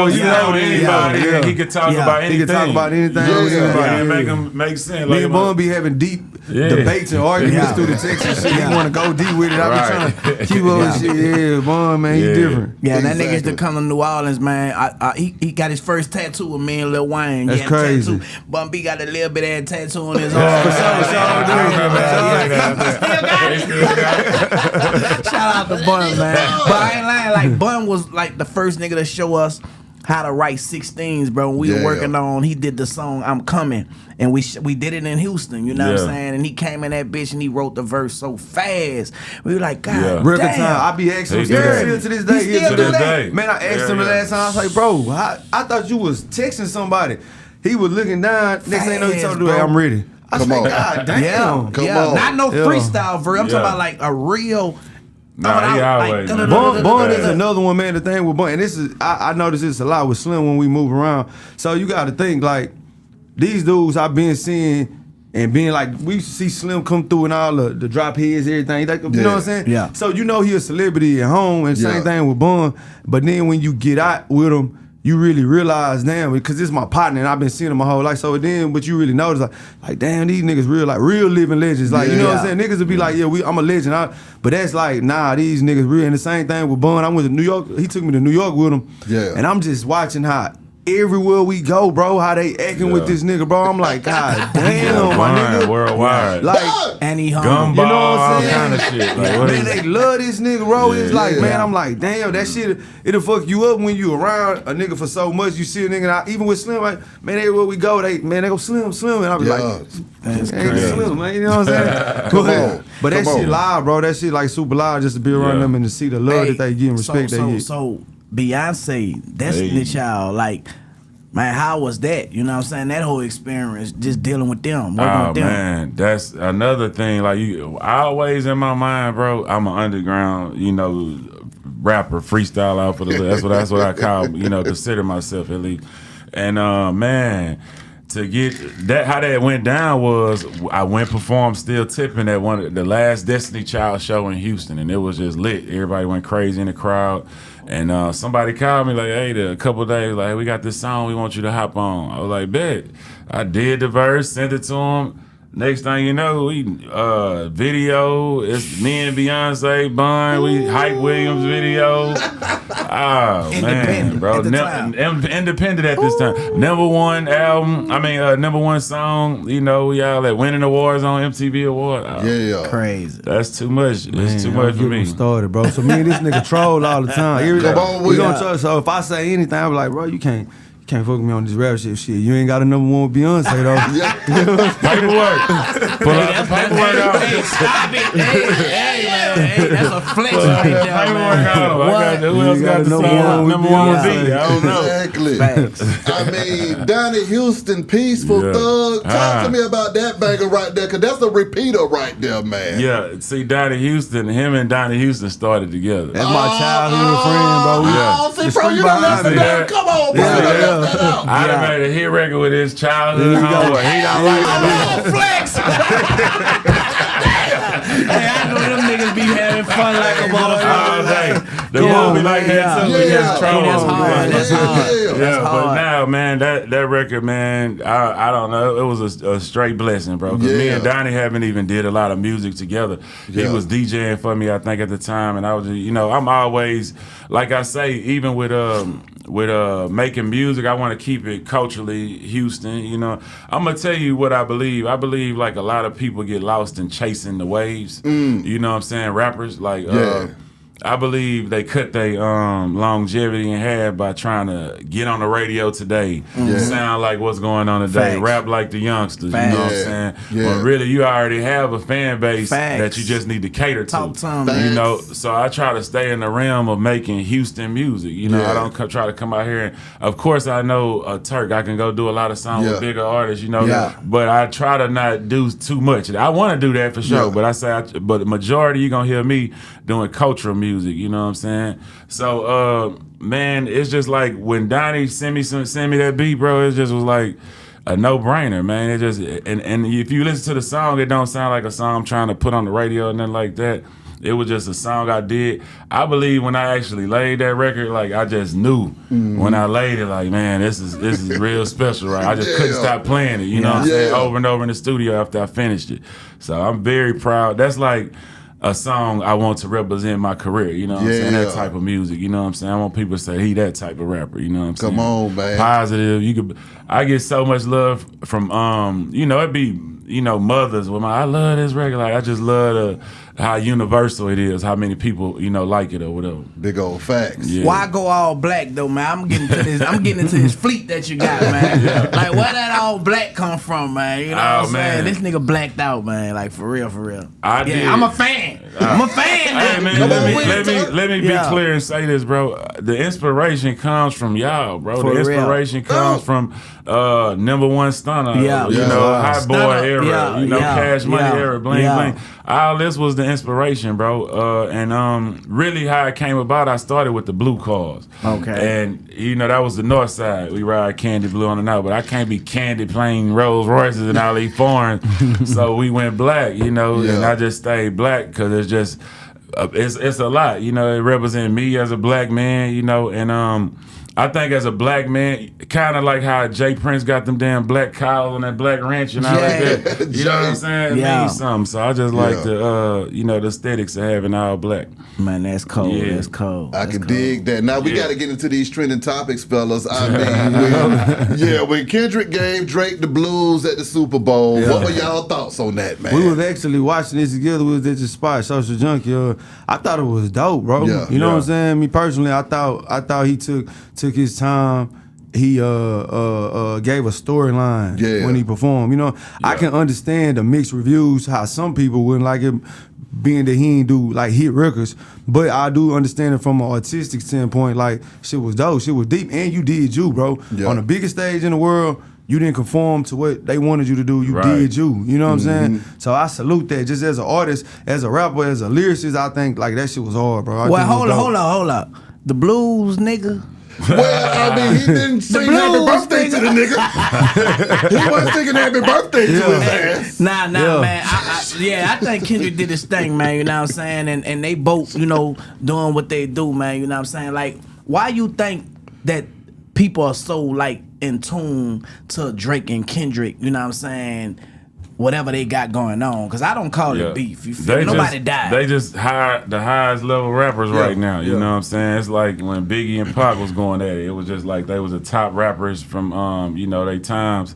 You know anybody. He could talk about anything. He could talk about anything. Make him make sense. Me and Bun be having deep debates and arguments through the Texas shit. He want to go deep with it. I be trying to keep up with shit. Yeah, Bun, man, he different. Yeah, that nigga used to come to New Orleans, man. He got his first tattoo with me and Lil Wayne. That's crazy. Bun B got a little bit of that tattoo on his arm. Shout out to Bun, man. But I ain't lying, like Bun was like the first nigga to show us how to write 16s, bro. We were working on, he did the song I'm Coming, and we did it in Houston, you know what I'm saying? And he came in that bitch and he wrote the verse so fast. We were like, God Real damn. time. I be asking him still to this day. He still do that? Man, I asked him the last time, I was like, bro, I thought you was texting somebody. He was looking down, next thing you know, he told me, hey, I'm ready. I was like, God damn. Come on. Not no freestyle verse. I'm talking about like a real... Nah, he always. Bun is another one, man. The thing with Bun, and this is, I notice this a lot with Slim when we move around. So you got to think like these dudes I've been seeing and being like, we used to see Slim come through and all the drop heads, everything. Like, you know what I'm saying? Yeah. So you know he a celebrity at home, and same thing with Bun. But then when you get out with him, you really realize, damn, because this is my partner and I've been seeing him my whole life. So then, but you really notice, like damn, these niggas real living legends. Like, you know what I'm saying? Niggas would be like, I'm a legend. But that's like, nah, these niggas real. And the same thing with Bun. I went to New York. He took me to New York with him. Yeah. And I'm just watching how everywhere we go, bro, how they acting with this nigga, bro. I'm like, God damn, my nigga. Worldwide. Like, and he Gumball, you know what I'm saying? All kind of shit. Like, man, they love this nigga, bro. It's like, man, I'm like, damn, that shit, it'll fuck you up when you around a nigga for so much. You see a nigga, even with Slim, like, man, everywhere we go, they go Slim. And I be like, that's crazy. Slim, man, you know what I'm saying? Go ahead. But that shit live, bro. That shit like super live just to be around them and to see the love that they get and respect they get. So Beyonce, Destiny Child, like, man, how was that? You know what I'm saying? That whole experience, just dealing with them, working with them. Man, that's another thing. Like, always in my mind, bro, I'm an underground, rapper, freestyle out for the that's what I call, consider myself at least. And man, to get that, how that went down was I went performed still Tippin at the last Destiny Child show in Houston, and it was just lit. Everybody went crazy in the crowd. And somebody called me like, hey, a couple of days, like, hey, we got this song we want you to hop on. I was like, bet. I did the verse, sent it to him. Next thing you know, we video. It's me and Beyonce, Bun. We Hype Williams video. Oh man, bro, independent at this time. #1 album. I mean, #1 song. We all at winning awards on MTV Awards. Crazy. That's too much. It's too much for me. Started, bro. So me and this nigga troll all the time. We gonna troll. So if I say anything, I'm like, bro, you can't fuck with me on this rap shit. You ain't got a #1 with Beyonce though. Paperwork. Pull out the paperwork out. Hey, stop it. Hey, that's a flex right there, man. Who else got the song? #1 with B? I don't know. Exactly. I mean, Donnie Houston, Peaceful Thug. Talk to me about that banger right there, because that's a repeater right there, man. Yeah, see, Donnie Houston, him and Donnie Houston started together. That's my childhood friend, bro. See, bro, you done left that. Come on, bro. I done made a hit record with his childhood home. He don't like it. Flex. Hey, I know them niggas be having fun like a motherfucker. The movie like that too. That's hard. But now, man, that record, man, I don't know. It was a straight blessing, bro. Because me and Donnie haven't even did a lot of music together. He was DJing for me, I think, at the time, and I was, I'm always, like I say, even with making music, I want to keep it culturally Houston. I'm gonna tell you what I believe. I believe like a lot of people get lost in chasing the waves. You know what I'm saying? Rappers like I believe they cut their longevity in half by trying to get on the radio today, sound like what's going on today, rap like the youngsters. You know what I'm saying? But really, you already have a fan base that you just need to cater to. You know, so I try to stay in the realm of making Houston music. You know, I don't try to come out here and, of course, I know Turk. I can go do a lot of songs with bigger artists. You know, but I try to not do too much. I want to do that for sure, but but the majority you gonna hear me doing cultural music, you know what I'm saying? So, man, it's just like when Donnie send me that beat, bro, it just was like a no-brainer, man. It just and if you listen to the song, it don't sound like a song I'm trying to put on the radio or nothing like that. It was just a song I did. I believe when I actually laid that record, like I just knew when I laid it, like, man, this is real special, right? I just couldn't stop playing it, you know what I'm saying, over and over in the studio after I finished it. So I'm very proud. That's like a song I want to represent my career, you know what I'm saying? That type of music, you know what I'm saying? I want people to say he that type of rapper, you know what I'm saying? Come on, man. Positive. I get so much love from you know, it be, you know, mothers with I love this record. Like I just love how universal it is, how many people, you know, like it or whatever. Big old facts. Yeah. Why go all black though, man? I'm getting into this fleet that you got, man. Like where that all black come from, man? You know what I'm saying? This nigga blacked out, man. Like for real. I'm a fan. I'm a fan. Hey, man, let me be clear and say this, bro. The inspiration comes from y'all, bro. The inspiration comes from #1 Stunner, you know, Hot Boy era, you know, Cash Money era, bling bling. All this was the inspiration, bro. And really how it came about, I started with the blue cars. Okay. And, you know, that was the north side. We ride Candy Blue on the night, but I can't be Candy playing Rolls Royces and all these foreigns. So we went black, you know, and I just stayed black because it's just, it's a lot. You know, it represents me as a black man, you know, and I think as a black man, kind of like how Jay Prince got them damn black cows on that black ranch and all that. You know what I'm saying? It means something. So I just like the, you know, the aesthetics of having all black. Man, that's cold. Yeah. That's cold. I can dig that. Now we got to get into these trending topics, fellas. I mean, when Kendrick gave Drake the blues at the Super Bowl, what were y'all thoughts on that, man? We was actually watching this together. We was at the spot, Social Junkie. I thought it was dope, bro. You know what I'm saying? Me personally, I thought he took his time. He gave a storyline when he performed. You know, I can understand the mixed reviews, how some people wouldn't like it, being that he ain't do like hit records, but I do understand it from an artistic standpoint. Like shit was dope, shit was deep, and you did you, bro. On the biggest stage in the world. You didn't conform to what they wanted you to do. You did you. You know what I'm saying? So I salute that. Just as an artist, as a rapper, as a lyricist, I think like that shit was hard, bro. Well, hold up. The blues, nigga. Well, I mean, he didn't sing happy birthday to the nigga. He wasn't singing happy birthday to his ass. Nah, man. I think Kendrick did his thing, man. You know what I'm saying? And they both, you know, doing what they do, man. You know what I'm saying? Like, why you think that people are so, like, in tune to Drake and Kendrick, you know what I'm saying? Whatever they got going on, because I don't call it beef. You feel me? Nobody died. They just hired the highest level rappers right now. You know what I'm saying? It's like when Biggie and Pac was going at it. It was just like they was the top rappers from you know, they times.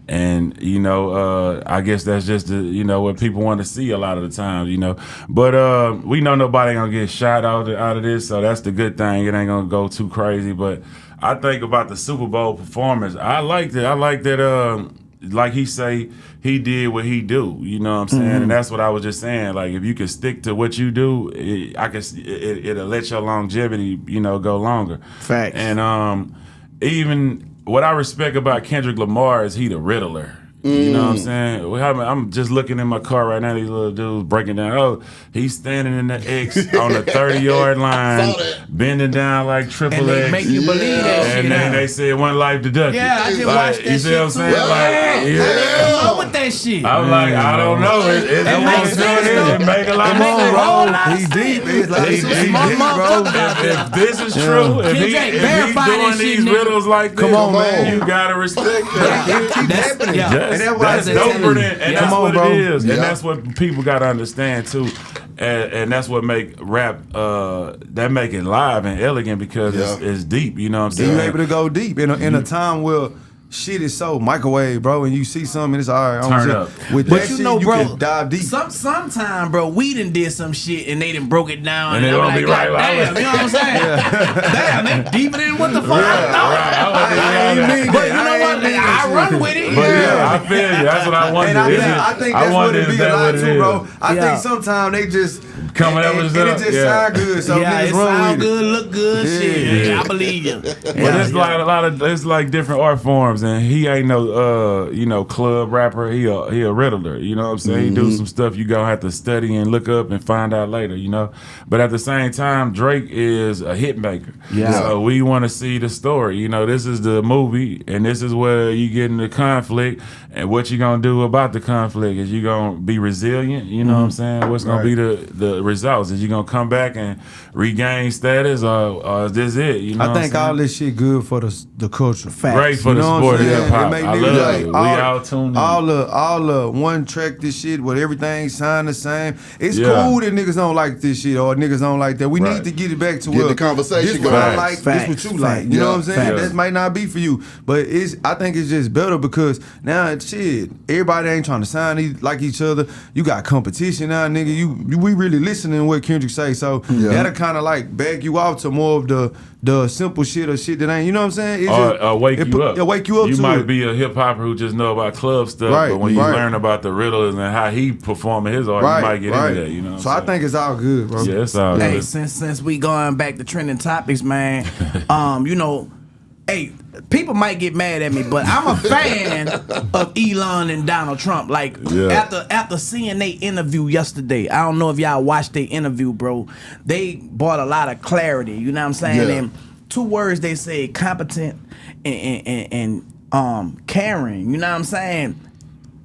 And, you know, I guess that's just, you know, what people want to see a lot of the times, you know. But we know nobody going to get shot out of this, so that's the good thing. It ain't going to go too crazy. But I think about the Super Bowl performance. I liked it. I like that, like he say, he did what he do, you know what I'm saying? And that's what I was just saying. Like, if you can stick to what you do, it'll let your longevity, you know, go longer. Facts. And even what I respect about Kendrick Lamar is he the Riddler. You know what I'm saying? I'm just looking in my car right now, these little dudes breaking down. Oh, he's standing in the X on the 30-yard line, bending down like triple X. X. Make you believe that shit. And then they said one life deducted. Yeah, I just watched that shit. You see what I'm saying? Come on with that shit. I'm like, I don't know. It makes sense. It make a lot of sense. He's deep. He's like, he's deep, bro. If this is true, if he's doing these riddles like this, man, you gotta respect that. That's doper than, and that's what it is, and that's what people gotta understand too, and that's what make rap that make it live and elegant because it's deep. You know what I'm saying? You're able to go deep in a time where shit is so microwave, bro, and you see something, it's all right. Turn up. With But that you shit, know, you bro, can dive deep. Sometime, bro, we done did some shit and they done broke it down. And it I'm won't be right. damn, you know what I'm saying? Damn, they deeper than what the fuck I thought. I ain't mean But you that. know I what? ain't mean I that run shit. with it. But yeah, I feel you. That's what I wonder. And I think that's what it be a lot too, bro. I Yeah. think sometimes they just Coming up with and stuff, it just yeah. sound good, so Yeah, niggas it run sound with it. good, look good, shit. Yeah. I believe you. But it's like a lot of it's like different art forms, and he ain't no club rapper. He a riddler. You know what I'm saying? He do some stuff you gonna have to study and look up and find out later. You know, but at the same time, Drake is a hit maker. Yeah. So we want to see the story. You know, this is the movie, and this is where you get in the conflict, and what you gonna do about the conflict? Is you gonna be resilient? You know what I'm saying? What's gonna be the results? Is you gonna come back and regain status, or is this it? You know, I think all this shit good for the culture. Facts. great for You the know what I'm sport of saying? hip hop. It make I niggas love like it. We all tuned in. all the one track this shit with everything sound the same. It's Yeah. cool that niggas don't like this shit or niggas don't like that. We Right. need to get it back to Get where the conversation this what I going. like, Facts. this what you Facts. like. You know what I'm saying? Facts. That might not be for you, but I think it's just better because now shit, everybody ain't trying to sound like each other. You got competition now, nigga. We really listening to what Kendrick say, so that'll kind of like back you out to more of the simple shit or shit that ain't. You know what I'm saying? Or wake you up. Yeah, wake you up. You to might it. be a hip hopper who just know about club stuff, Right, but when you right. learn about the riddles and how he performing his art, you might get into that. You know. So I think it's all good, bro. yeah, it's all Hey, good. since we going back to trending topics, man, hey, people might get mad at me, but I'm a fan of Elon and Donald Trump. Like after seeing they interview yesterday, I don't know if y'all watched their interview, bro. They brought a lot of clarity. You know what I'm saying? Yeah. And two words they say: competent and caring. You know what I'm saying?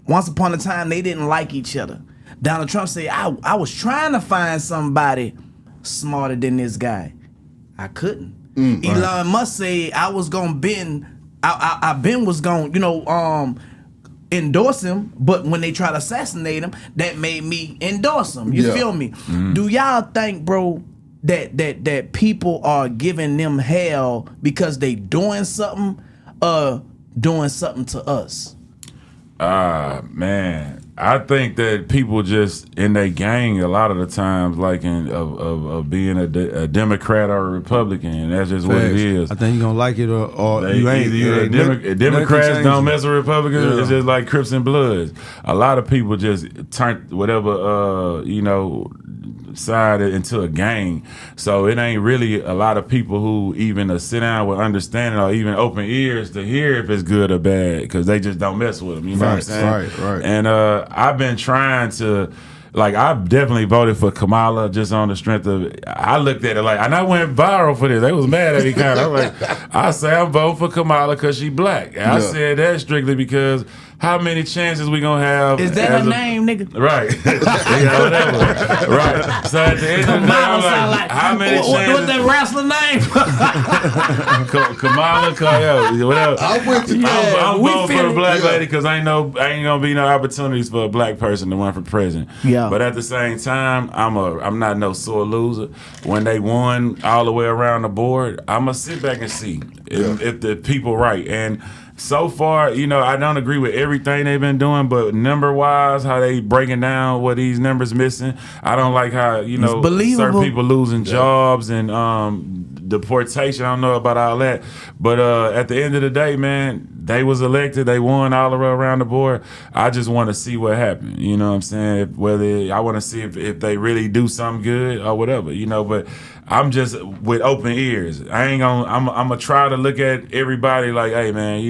Once upon a time, they didn't like each other. Donald Trump said, I was trying to find somebody smarter than this guy. I couldn't. Elon Musk said, I was gonna was gonna, endorse him, but when they try to assassinate him, that made me endorse him. You feel me? Do y'all think, bro, that people are giving them hell because they doing something to us? Man, I think that people just in their gang a lot of the times, like of being a Democrat or a Republican, and that's just what it is. I think you gonna like it or you ain't. Democrats don't mess with Republicans. Yeah. It's just like Crips and Bloods. A lot of people just turn whatever side into a gang. So it ain't really a lot of people who even sit down with understanding or even open ears to hear if it's good or bad, because they just don't mess with them. You know what I'm saying? Right. And I've been trying to. Like, I definitely voted for Kamala just on the strength of it. I looked at it like, and I went viral for this. They was mad at me kind of. I'm like, I say I'm voting for Kamala because she black. And I said that strictly because how many chances we gonna have? Is that her name, nigga? Right. Yeah, whatever. Right. So at the end of the day, I'm like, how many chances? What's that wrestler name? Kamala, whatever. I'm with you. I'm voting for a black lady because ain't gonna be no opportunities for a black person to run for president. Yeah. But at the same time, I'm not no sore loser. When they won all the way around the board, I'ma sit back and see if the people right. And so far, I don't agree with everything they've been doing, but number-wise, how they breaking down what these numbers missing. I don't like how, certain people losing jobs and deportation. I don't know about all that. But at the end of the day, man, they was elected. They won all the way around the board. I just want to see what happened. You know what I'm saying? I want to see if they really do something good or whatever, but I'm just with open ears. I'm gonna try to look at everybody like, hey man,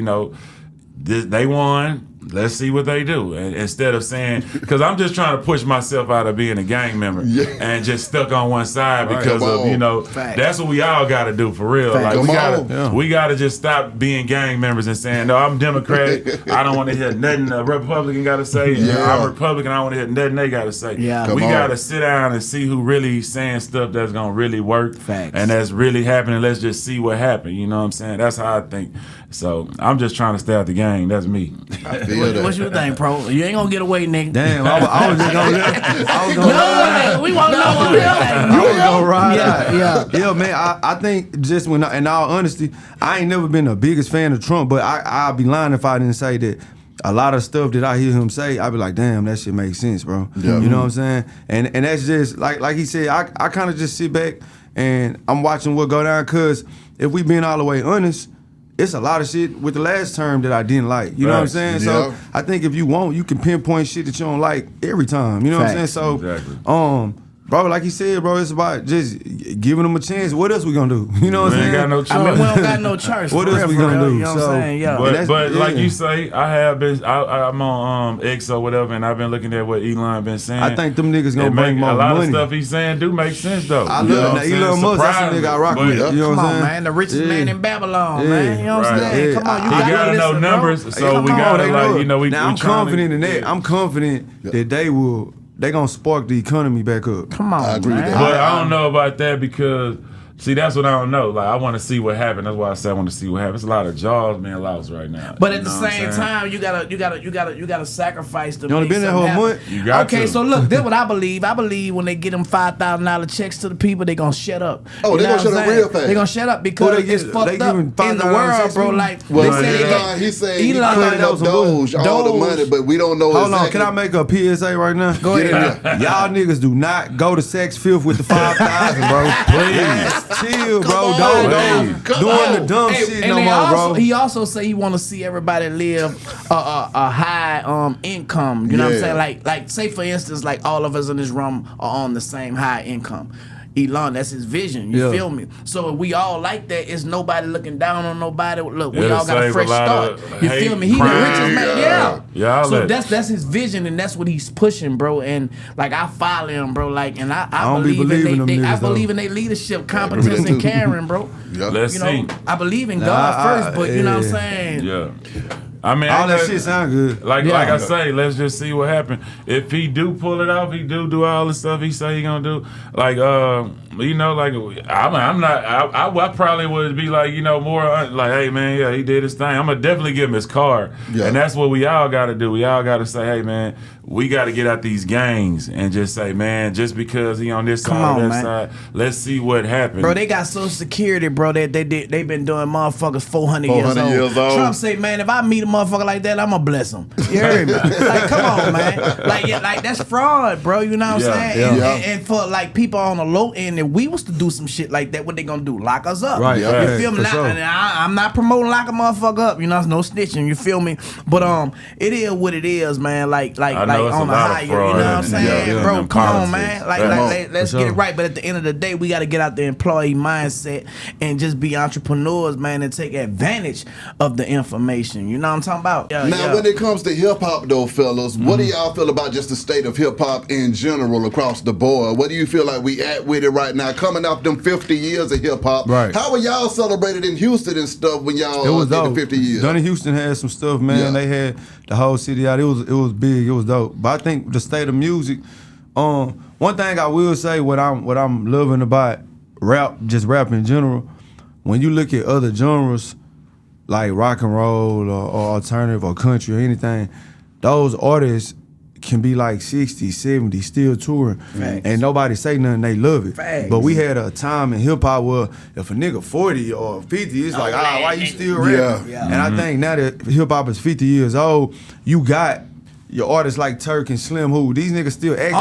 they won. Let's see what they do. And instead of saying, because I'm just trying to push myself out of being a gang member and just stuck on one side because of, that's what we all got to do for real. Fact. Like we gotta just stop being gang members and saying, no, I'm Democratic. I don't want to hear nothing a Republican got to say. I'm Republican. I don't want to hear nothing they got to say. Yeah. We got to sit down and see who really saying stuff that's going to really work. Facts. And that's really happening. Let's just see what happened. You know what I'm saying? That's how I think. So I'm just trying to stay out the gang. That's me. I feel What you think, Pro? You ain't gonna get away, nigga. Damn, I was just gonna. We want to know what I was gonna ride out. Yeah. Man. I think just in all honesty, I ain't never been the biggest fan of Trump, but I'd be lying if I didn't say that. A lot of stuff that I hear him say, I be like, damn, that shit makes sense, bro. Yeah. You know what I'm saying? And that's just like he said. I kind of just sit back and I'm watching what go down. Cause if we being all the way honest, it's a lot of shit with the last term that I didn't like. You know what I'm saying? So I think if you want, you can pinpoint shit that you don't like every time. You know what I'm saying? So, bro, like he said, bro, it's about just giving them a chance. What else we gonna do? You know what I'm saying? Ain't got no choice. I mean, we don't got no choice. What else we gonna do? You know what I'm saying? Yeah. But like you say, I'm on X or whatever, and I've been looking at what Elon been saying. I think them niggas gonna bring more money. A lot money. of stuff he's saying do make sense though. I love Elon Musk. That's the nigga I rock with. You know what I'm saying? Man, the richest man in Babylon, man. You know what I'm saying? Come on, you gotta know numbers, so we gotta we. Now I'm confident in that. I'm confident that they gonna spark the economy back up. Come on, I agree with man. that. But I don't know about that because, see, that's what I don't know. Like, I want to see what happened. That's why I said I want to see what happens. There's a lot of jobs being lost right now. But at the same time, you gotta sacrifice to. You only been there a month. You got okay, to. So look, this what I believe. I believe when they get them $5,000 checks to the people, they gonna shut up. Oh, they gonna shut up real fast. They gonna shut up because it's fucked up in the world, bro. Like, he said he cutting up Doge all the money, but we don't know. Hold on, can I make a PSA right now? Go ahead. Y'all niggas do not go to Saks Fifth with the 5,000, bro. Please chill, bro. Don't go doing the dumb shit no more, bro. He also say he want to see everybody live a high income. You know what I'm saying? Like say for instance, like all of us in this room are on the same high income. Elon, that's his vision. You feel me? So if we all like that, it's nobody looking down on nobody. Look, we all got a fresh start. You feel me? He the richest man. Yeah. So that's his vision, and that's what he's pushing, bro. And like I follow him, bro. Like, and I believe in their leadership, competence, and caring, bro. Let's see. I believe in God first, but you know what I'm saying? Yeah. I mean, all that shit sound good. Like I say, let's just see what happens. If he do pull it off, he do all the stuff he say he gonna do. Like, you know, like I probably would be like, you know, more like, hey man, yeah, he did his thing. I'm gonna definitely give him his card, and that's what we all got to do. We all got to say, hey man, we got to get out these gangs and just say, man, just because he on this side or that side, let's see what happens. Bro, they got Social Security, bro. They been doing motherfuckers 400 years old. Trump say, man, if I meet a motherfucker like that, I'm gonna bless him. You heard me? Like, come on, man. Like that's fraud, bro. You know what I'm saying? And for like people on the low end, if we was to do some shit like that, what they gonna do? Lock us up? Right? You feel me? I'm not promoting lock a motherfucker up. You know, it's no snitching. You feel me? But it is what it is, man. Like on the higher, you know what I'm saying, bro? Come on, man. Let's get it right. But at the end of the day, we got to get out the employee mindset and just be entrepreneurs, man, and take advantage of the information. You know what I'm talking about? When it comes to hip hop, though, fellas, what do y'all feel about just the state of hip hop in general across the board? What do you feel like we at with it right now? Coming off them 50 years of hip hop, right? How were y'all celebrated in Houston and stuff when y'all did the 50 years? Donnie Houston had some stuff, man. They had the whole city out. It was big. It was dope. But I think the state of music. One thing I will say, what I'm loving about rap in general, when you look at other genres like rock and roll or alternative or country or anything, those artists can be like 60, 70, still touring. Facts. And nobody say nothing, they love it. Facts. But we had a time in hip hop where if a nigga 40 or 50, it's like, why you still rapping? Yeah. And I think now that hip hop is 50 years old, you got your artists like Turk and Slim, who these niggas still active.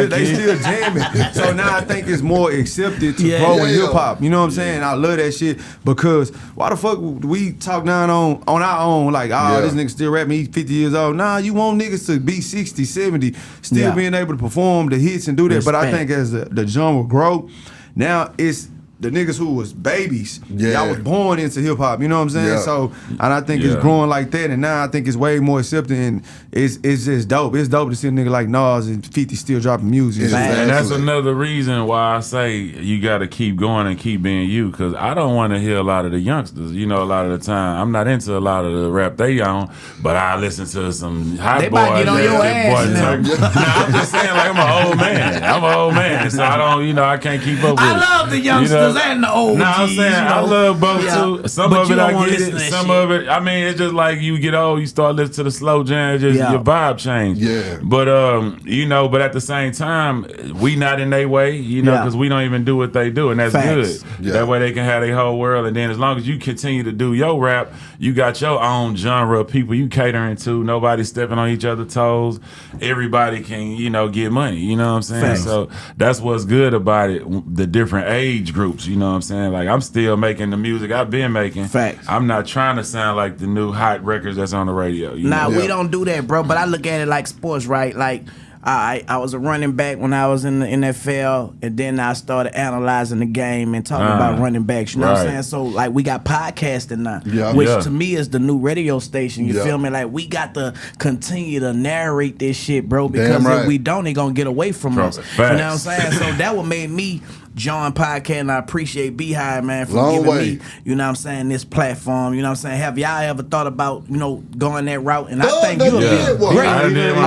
They still jamming. So now I think it's more accepted to grow in hip hop. You know what I'm saying? I love that shit because why the fuck we talk down on our own like, this nigga still rapping, he's 50 years old. Nah, you want niggas to be 60, 70, still being able to perform the hits and do that. But I think as the genre grow, now it's the niggas who was babies, y'all was born into hip hop, you know what I'm saying? So, and I think it's growing like that, and now I think it's way more accepted, and it's just dope. It's dope to see a nigga like Nas and 50 still dropping music. And that's another reason why I say you got to keep going and keep being you, because I don't want to hear a lot of the youngsters. You know, a lot of the time, I'm not into a lot of the rap they on, but I listen to some hot boys. They might get on your ass now. I'm just saying, like, I'm an old man, so I don't, I can't keep up with it. I love the youngsters. millennials and the OGs. Nah, I'm saying I love both too. Some But of you it don't I wanna get listen it. to that Some shit. of it, I mean, it's just like you get old, you start listening to the slow jam, just your vibe change. Yeah. But but at the same time, we not in their way, because we don't even do what they do, and that's Facts. good. Yeah. That way they can have their whole world, and then as long as you continue to do your rap, you got your own genre of people you catering to. Nobody stepping on each other's toes. Everybody can, get money. You know what I'm saying? Facts. So that's what's good about it. The different age groups. You know what I'm saying? Like I'm still making the music I've been making. Facts. I'm not trying to sound like the new hot records that's on the radio. Nah, know? we don't do that, bro. But I look at it like sports, right? Like I was a running back when I was in the NFL, and then I started analyzing the game and talking about running backs. You know what I'm saying? So like we got podcasting now, which to me is the new radio station. You feel me? Like we got to continue to narrate this shit, bro. Because if we don't, they gonna get away from us. Facts. You know what I'm saying? So that what made me join podcast, and I appreciate Beehive, man, for giving me, you know what I'm saying, this platform. You know what I'm saying? Have y'all ever thought about, going that route? And I think you'll be great.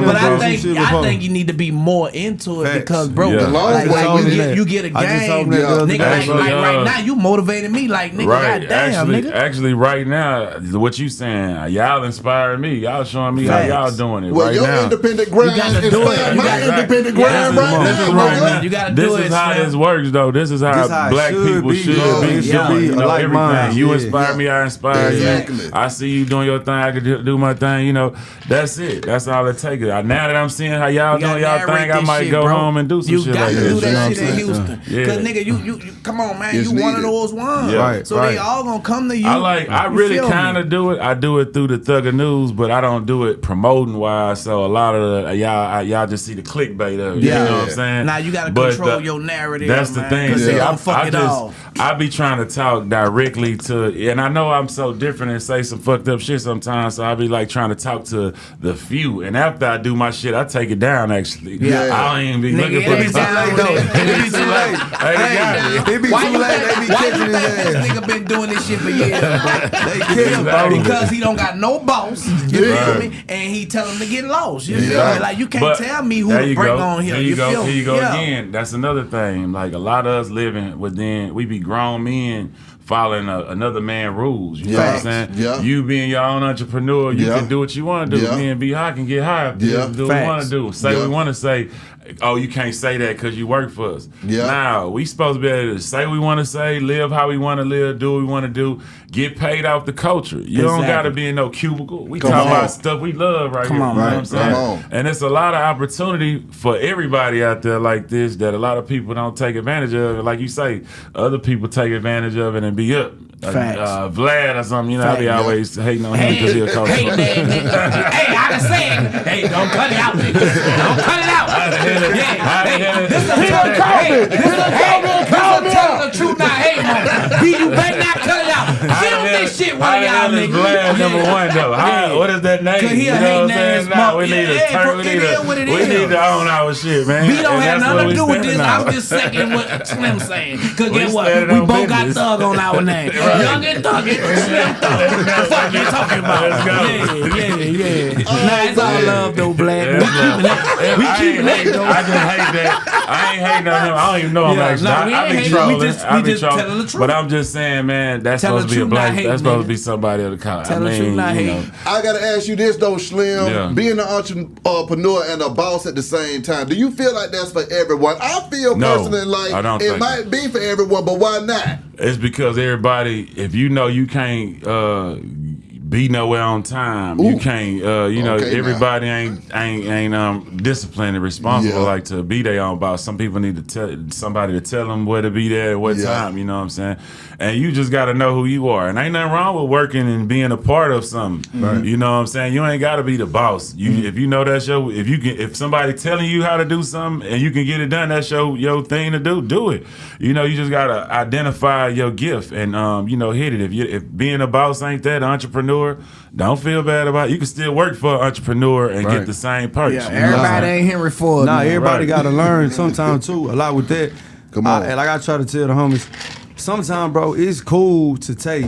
But I think you need to be more into it because, bro, you get a game. Nigga, like right now, you motivated me. Like, nigga, goddamn, nigga. Actually, right now, what you saying, y'all inspired me. Y'all showing me how y'all doing it right now. Well, your independent grind inspired my independent grind right now. You gotta do it. This is how this works, though. This is how black people should be. Everything. You inspire me, I inspire you. I see you doing your thing, I can do my thing. That's it. That's all it takes. Now that I'm seeing how y'all doing y'all thing, I might go home and do some shit like this. You got to do that shit in Houston. Because, nigga, you come on, man. You one of those ones. Right. So they all gonna come to you. I really kind of do it. I do it through the Thugger News, but I don't do it promoting wise. So a lot of y'all just see the clickbait of it. You know what I'm saying? Now you got to control your narrative. That's the thing. I be trying to talk directly to, and I know I'm so different and say some fucked up shit sometimes, so I be like trying to talk to the few. And after I do my shit, I take it down actually. I don't even be looking for the time. It be too late. It be too late. They be catching his ass. This nigga been doing this shit for years, bro. Because he don't got no boss. You feel me? And he tell him to get lost. You feel me? Like you can't tell me who to bring on here. Here you go again. That's another thing. Like a lot of us living within, we be grown men following another man's rules. You know what I'm saying? Yeah. You being your own entrepreneur, you can do what you want to do. Me and Be High can get high. Do what we want to do. Say what we want to say. Oh, you can't say that because you work for us. Now, we supposed to be able to say what we want to say, live how we want to live, do what we want to do, get paid off the culture. You don't got to be in no cubicle. We talk about stuff we love right here. You know what I'm saying? And it's a lot of opportunity for everybody out there like this that a lot of people don't take advantage of. Like you say, other people take advantage of it and be up. Vlad or something, I be always hating on him because he's a coach. Hey, I done said, hey, don't cut it out, nigga. Don't cut it out. This is tell the truth now. Hey, man, you better not cut it out. Film this shit while y'all niggas. Vlad number one though. What is that name? You know what I'm saying? Now we need to own our shit, man. We don't have nothing to do with this. I'm just second what Slim saying. Cause guess what? We both got Thug on our name. Young and Thug it. Slim Thug. Fuck you talking about? Let's go. Nah, it's all love though, Vlad. We keeping that though. I just hate that. I ain't hating on him. I don't even know him actually. I be trolling. We just telling the truth. But I'm just saying, man, that's supposed to be a black. That's supposed to be somebody of the color. Tell the truth, not hate. I gotta ask you this though, Slim. Being an entrepreneur and a boss at the same time, do you feel like that's for everyone? I feel personally like it might be for everyone, but why not? It's because everybody, if you know you can't be nowhere on time, you can't. Everybody ain't disciplined and responsible like to be their own boss. Some people need to tell somebody to tell them where to be there at what time. You know what I'm saying? And you just got to know who you are. And ain't nothing wrong with working and being a part of something. Right. You know what I'm saying? You ain't got to be the boss. If you know that's your, if somebody telling you how to do something and you can get it done, that's your thing to do it. You just got to identify your gift and hit it. If being a boss ain't that, entrepreneur, don't feel bad about it. You can still work for an entrepreneur and get the same perks. Yeah, everybody ain't Henry Ford. Nah, everybody got to learn sometimes too. A lot with that. Come on. And like I try to tell the homies, sometimes, bro, it's cool to take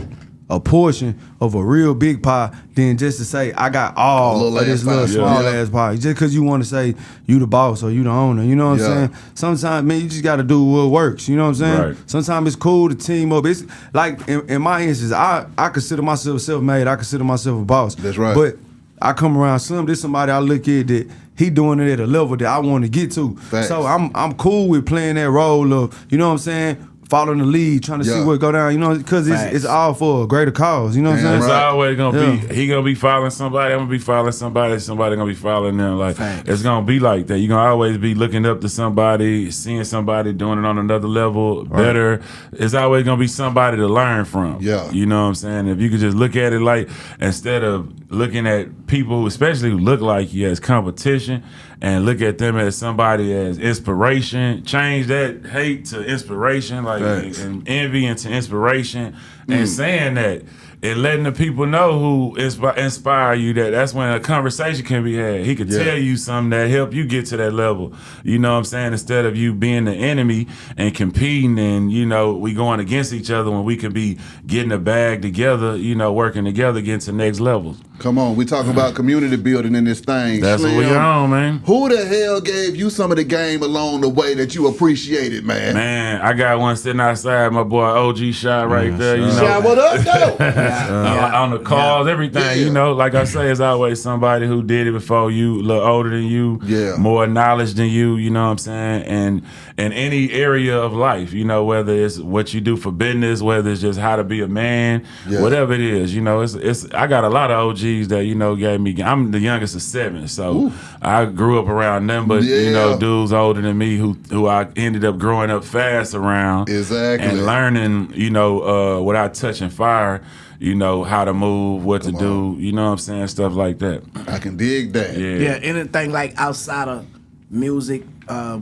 a portion of a real big pie than just to say I got all of this little small ass pie. Just because you want to say you the boss or you the owner, you know what I'm saying? Sometimes, man, you just got to do what works. You know what I'm saying? Right. Sometimes it's cool to team up. It's like in my instance, I consider myself self-made. I consider myself a boss. That's right. But I come around there's somebody I look at that he doing it at a level that I want to get to. Facts. So I'm cool with playing that role of, you know what I'm saying, following the lead, trying to see what go down, you know, because it's all for a greater cause, you know what I'm saying? It's always gonna be, he gonna be following somebody, I'm gonna be following somebody gonna be following them. Like, it's gonna be like that. You're gonna always be looking up to somebody, seeing somebody doing it on another level, better. It's always gonna be somebody to learn from. Yeah. You know what I'm saying? If you could just look at it like, instead of looking at people, especially who look like you, as competition, and look at them as somebody as inspiration, change that hate to inspiration, like, and envy into inspiration, and saying that and letting the people know who inspire you. That's when a conversation can be had. He could tell you something that help you get to that level. You know what I'm saying? Instead of you being the enemy and competing and, you know, we going against each other when we can be getting a bag together, you know, working together, getting to next levels. Come on, we talking about community building in this thing. That's Slim, what we on, man. Who the hell gave you some of the game along the way that you appreciated, man? Man, I got one sitting outside, my boy OG Shot right there. You know, Shot, what up, though? on the calls, everything. You know, like I say, it's always somebody who did it before you, a little older than you, more knowledge than you. You know what I'm saying? And in any area of life, you know, whether it's what you do for business, whether it's just how to be a man, whatever it is, you know, it's. I got a lot of OGs that, you know, gave me. I'm the youngest of 7, so I grew up around them, but you know, dudes older than me who I ended up growing up fast around, and learning, you know, without touching fire. You know, how to move, what to do, you know what I'm saying, stuff like that. I can dig that. Yeah, anything like outside of music,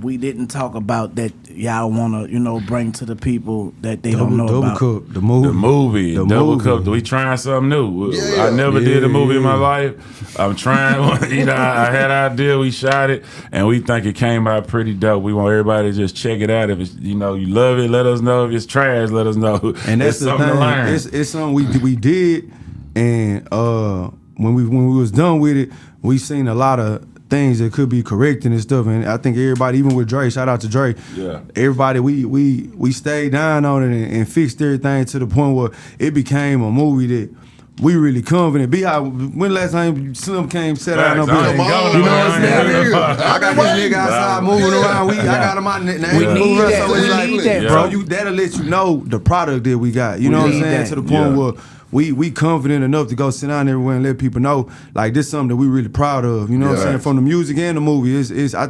we didn't talk about that y'all want to, you know, bring to the people that they don't know about. Double Cup, the movie. Double Cup. We trying something new. I never did a movie in my life. I'm trying. You know, I had an idea. We shot it, and we think it came out pretty dope. We want everybody to just check it out. If it's, you know, you love it, let us know. If it's trash, let us know. And that's the thing. To learn. It's something we did, and when we was done with it, we seen a lot of things that could be corrected and stuff, and I think everybody, even with Drake, shout out to Drake. Everybody, we stayed down on it and fixed everything to the point where it became a movie that we really confident. When last time Slim came sat down on the you know what I'm saying? I got this nigga outside moving around. I got him out. We need that. We need that, bro. That'll let you know the product that we got. You know what I'm saying? To the point where we confident enough to go sit down everywhere and let people know, like, this is something that we really proud of. You know what I'm saying? From the music and the movie, I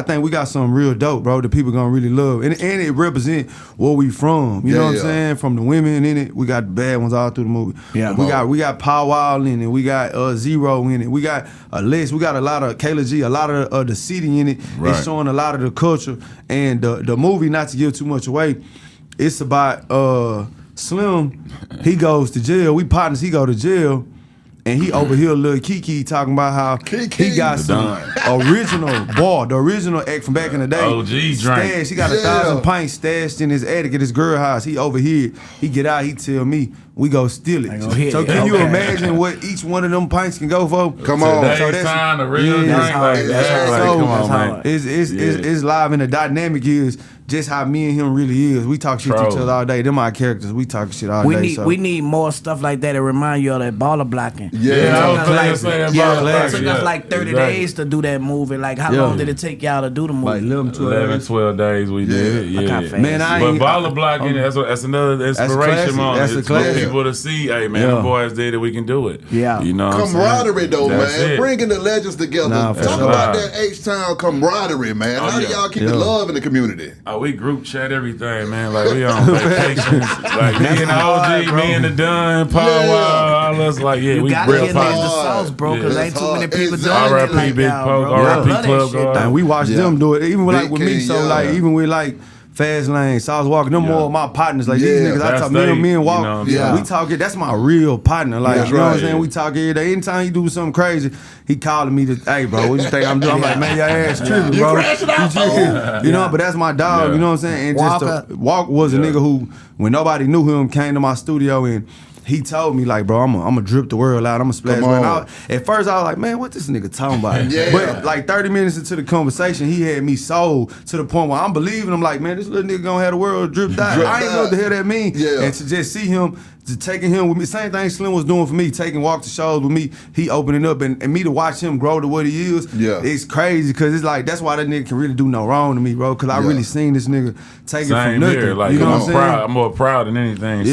think we got something real dope, bro, that people gonna really love, and it represent where we from. You know what I'm saying? From the women in it, we got the bad ones all through the movie. We got Pow Wow in it. We got Zero in it. We got Les. We got a lot of Kayla G. A lot of the city in it. It's showing a lot of the culture, and the movie. Not to give too much away, it's about Slim, he goes to jail. We partners, he go to jail. And he overheard Lil Kiki talking about how he got some original bar, the original act from back in the day. OG drink. He got 1,000 pints stashed in his attic at his girl house. He overheard. He get out, he tell me, we go steal it. So can you imagine what each one of them pints can go for? Come on. So that's time, the real drink. Come on, man. It's live, and the dynamic is just how me and him really is. We talk shit to each other all day. Them our characters. We talk shit all day. We need more stuff like that to remind you of that baller blocking. I It took us like 30 days to do that movie. Like, how long did it take y'all to do the movie? Like 11, 12 days we did it. Man, but baller blocking, that's another inspiration moment. That's a classic. People to see, hey man, the boys did it, we can do it. Yeah. You know what I'm saying? Camaraderie though, man. Bringing the legends together. Talk about that H-Town camaraderie, man. How do y'all keep the love in the community? We group chat everything, man. Like, we on vacations. Like, me and the OG, me and the Dunn, Power Wow, all us, like, we real the sauce, bro, because ain't too many people doing it R.I.P. like Big that, Poke, bro. R.I.P. Club Guard. And we watched them do it, even like with me. So, like, even with like Fast Lane, Sauce Walker, them more of my partners. Like these niggas, I talk me and Walk. You know we talk it. That's my real partner. Like you know what I'm saying. We talk every day. Anytime he do something crazy, he calling me to, hey bro, what you think I'm doing? I'm like, man, your ass tripping, bro. You know, but that's my dog. You know what I'm saying. And just Walk was a nigga who, when nobody knew him, came to my studio and he told me like, bro, I'm gonna drip the world out. I'm gonna splash. At first, I was like, man, what this nigga talking about? But like 30 minutes into the conversation, he had me sold to the point where I'm believing him. Like, man, this little nigga gonna have the world dripped out. I ain't know what the hell that mean. And to just see him, to taking him with me, same thing Slim was doing for me, taking Walk to shows with me, he opening up, and me to watch him grow to what he is, it's crazy, because it's like, that's why that nigga can really do no wrong to me, bro, because I really seen this nigga take it from nothing. Here, like, you know what I'm saying? I'm more proud than anything.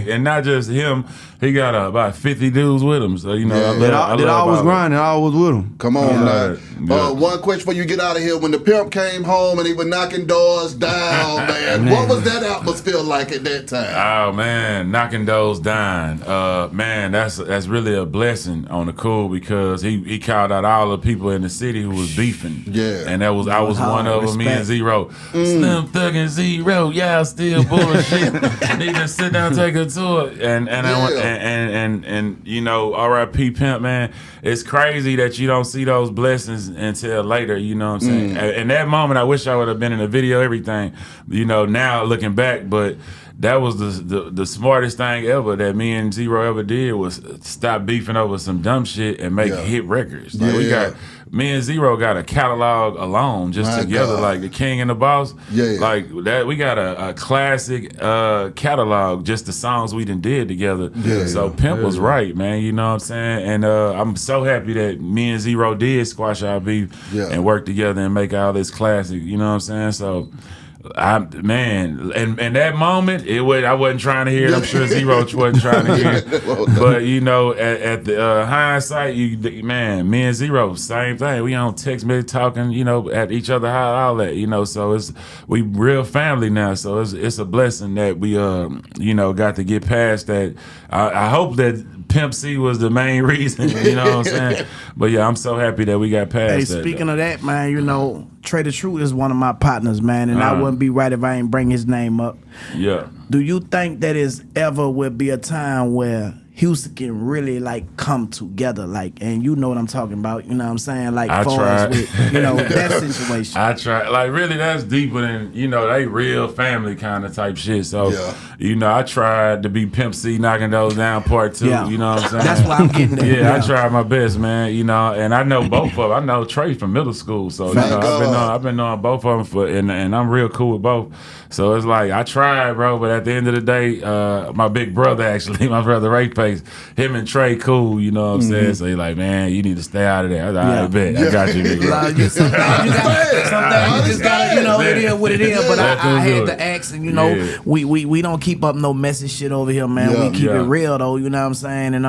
And not just him, he got about 50 dudes with him, so, you know, I was grinding, I was with him. Come on, now. One question before you get out of here. When the pimp came home and he was knocking doors down, man, what was that atmosphere like at that time? Oh, man, knocking doors down. Man, that's really a blessing on the cool, because he called out all the people in the city who was beefing. And I was one of them, me and Zero. Slim Thug and Zero, y'all still bullshit. Need to sit down, take a tour. And you know, R.I.P. Pimp, man, it's crazy that you don't see those blessings until later, you know what I'm saying? In that moment, I wish I would have been in the video, everything, you know, now looking back, but that was the smartest thing ever that me and Zero ever did, was stop beefing over some dumb shit and make hit records. Like me and Zero got a catalog alone just together, like The King and the Boss. Like that, we got a classic catalog, just the songs we done did together. So Pimp was right, man. You know what I'm saying? And I'm so happy that me and Zero did squash our beef and work together and make all this classic. You know what I'm saying? So. Man, and that moment, I wasn't trying to hear it. I'm sure Zero wasn't trying to hear it. But you know, at the hindsight, man, me and Zero, same thing. We on text message talking, you know, at each other, all that, you know. So we real family now. So it's a blessing that we you know, got to get past that. I hope that Pimp C was the main reason, you know what I'm saying? But yeah, I'm so happy that we got past that. Speaking of that, man, you know, Trey the Truth is one of my partners, man, and I wouldn't be right if I ain't bring his name up. Do you think that is ever will be a time where Houston can really like come together, like, and you know what I'm talking about, you know what I'm saying, like, with, you know, that situation. I try, like, really, that's deeper than, you know, they real family kind of type shit. So, you know, I tried to be Pimp C knocking those down part 2. You know what I'm saying? That's why I'm getting there. I tried my best, man. You know, and I know both of them. I know Trey from middle school, so you know, I've been knowing both of them and I'm real cool with both. So it's like, I tried, bro, but at the end of the day, my big brother, actually, my brother Ray Pace, him and Trey cool, you know what I'm saying? So he's like, man, you need to stay out of there. I was like, I bet. I got you, big bro. Sometimes you just gotta, you know, it is what it is, but I had to ask, and you know, we don't keep up no messy shit over here, man. We keep it real, though, you know what I'm saying? And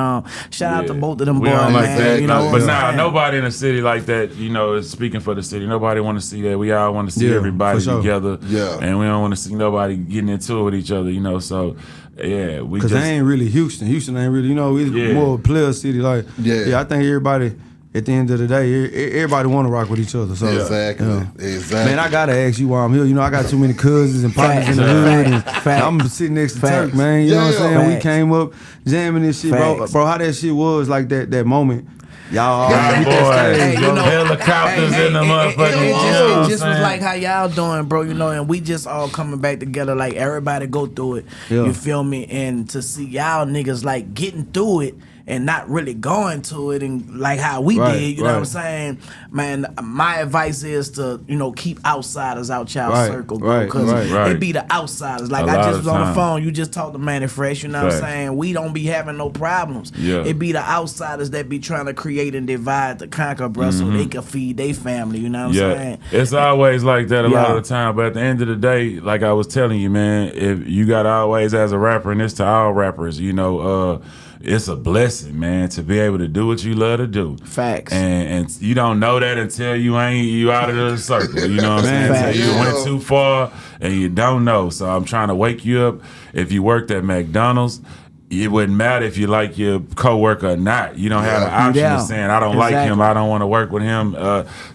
shout out to both of them boys, like man. That. You know, but nobody in the city like that, you know, is speaking for the city. Nobody want to see that. We all want to see everybody together. And we don't want to see nobody getting into it with each other, you know, so because they ain't really Houston ain't really, you know, it's more a player city, like I think everybody at the end of the day, everybody want to rock with each other. So exactly. Man, I gotta ask you why I'm here. You know, I got too many cousins and partners in the hood, and I'm sitting next to Turk, man. You know what I'm saying? We came up jamming this shit, bro. How that shit was, like that moment. Y'all, helicopters in the motherfucking. It just was like how y'all doing, bro. You know, and we just all coming back together. Like, everybody go through it. You feel me? And to see y'all niggas like getting through it and not really going to it, and like how we did, you know what I'm saying? Man, my advice is to, you know, keep outsiders out y'all circle, bro, because it be the outsiders. Like, I just was on the phone, you just talked to Manny Fresh, you know what I'm saying? We don't be having no problems. It be the outsiders that be trying to create and divide to conquer, bro, so they can feed their family, you know what I'm saying? It's always like that a lot of the time, but at the end of the day, like I was telling you, man, if you got always as a rapper, and it's to all rappers, you know, it's a blessing, man, to be able to do what you love to do. Facts. And you don't know that until you out of the circle. You know what I'm saying? Until you went too far and you don't know. So I'm trying to wake you up. If you worked at McDonald's, it wouldn't matter if you like your coworker or not. You don't have an option of saying I don't like him, I don't want to work with him.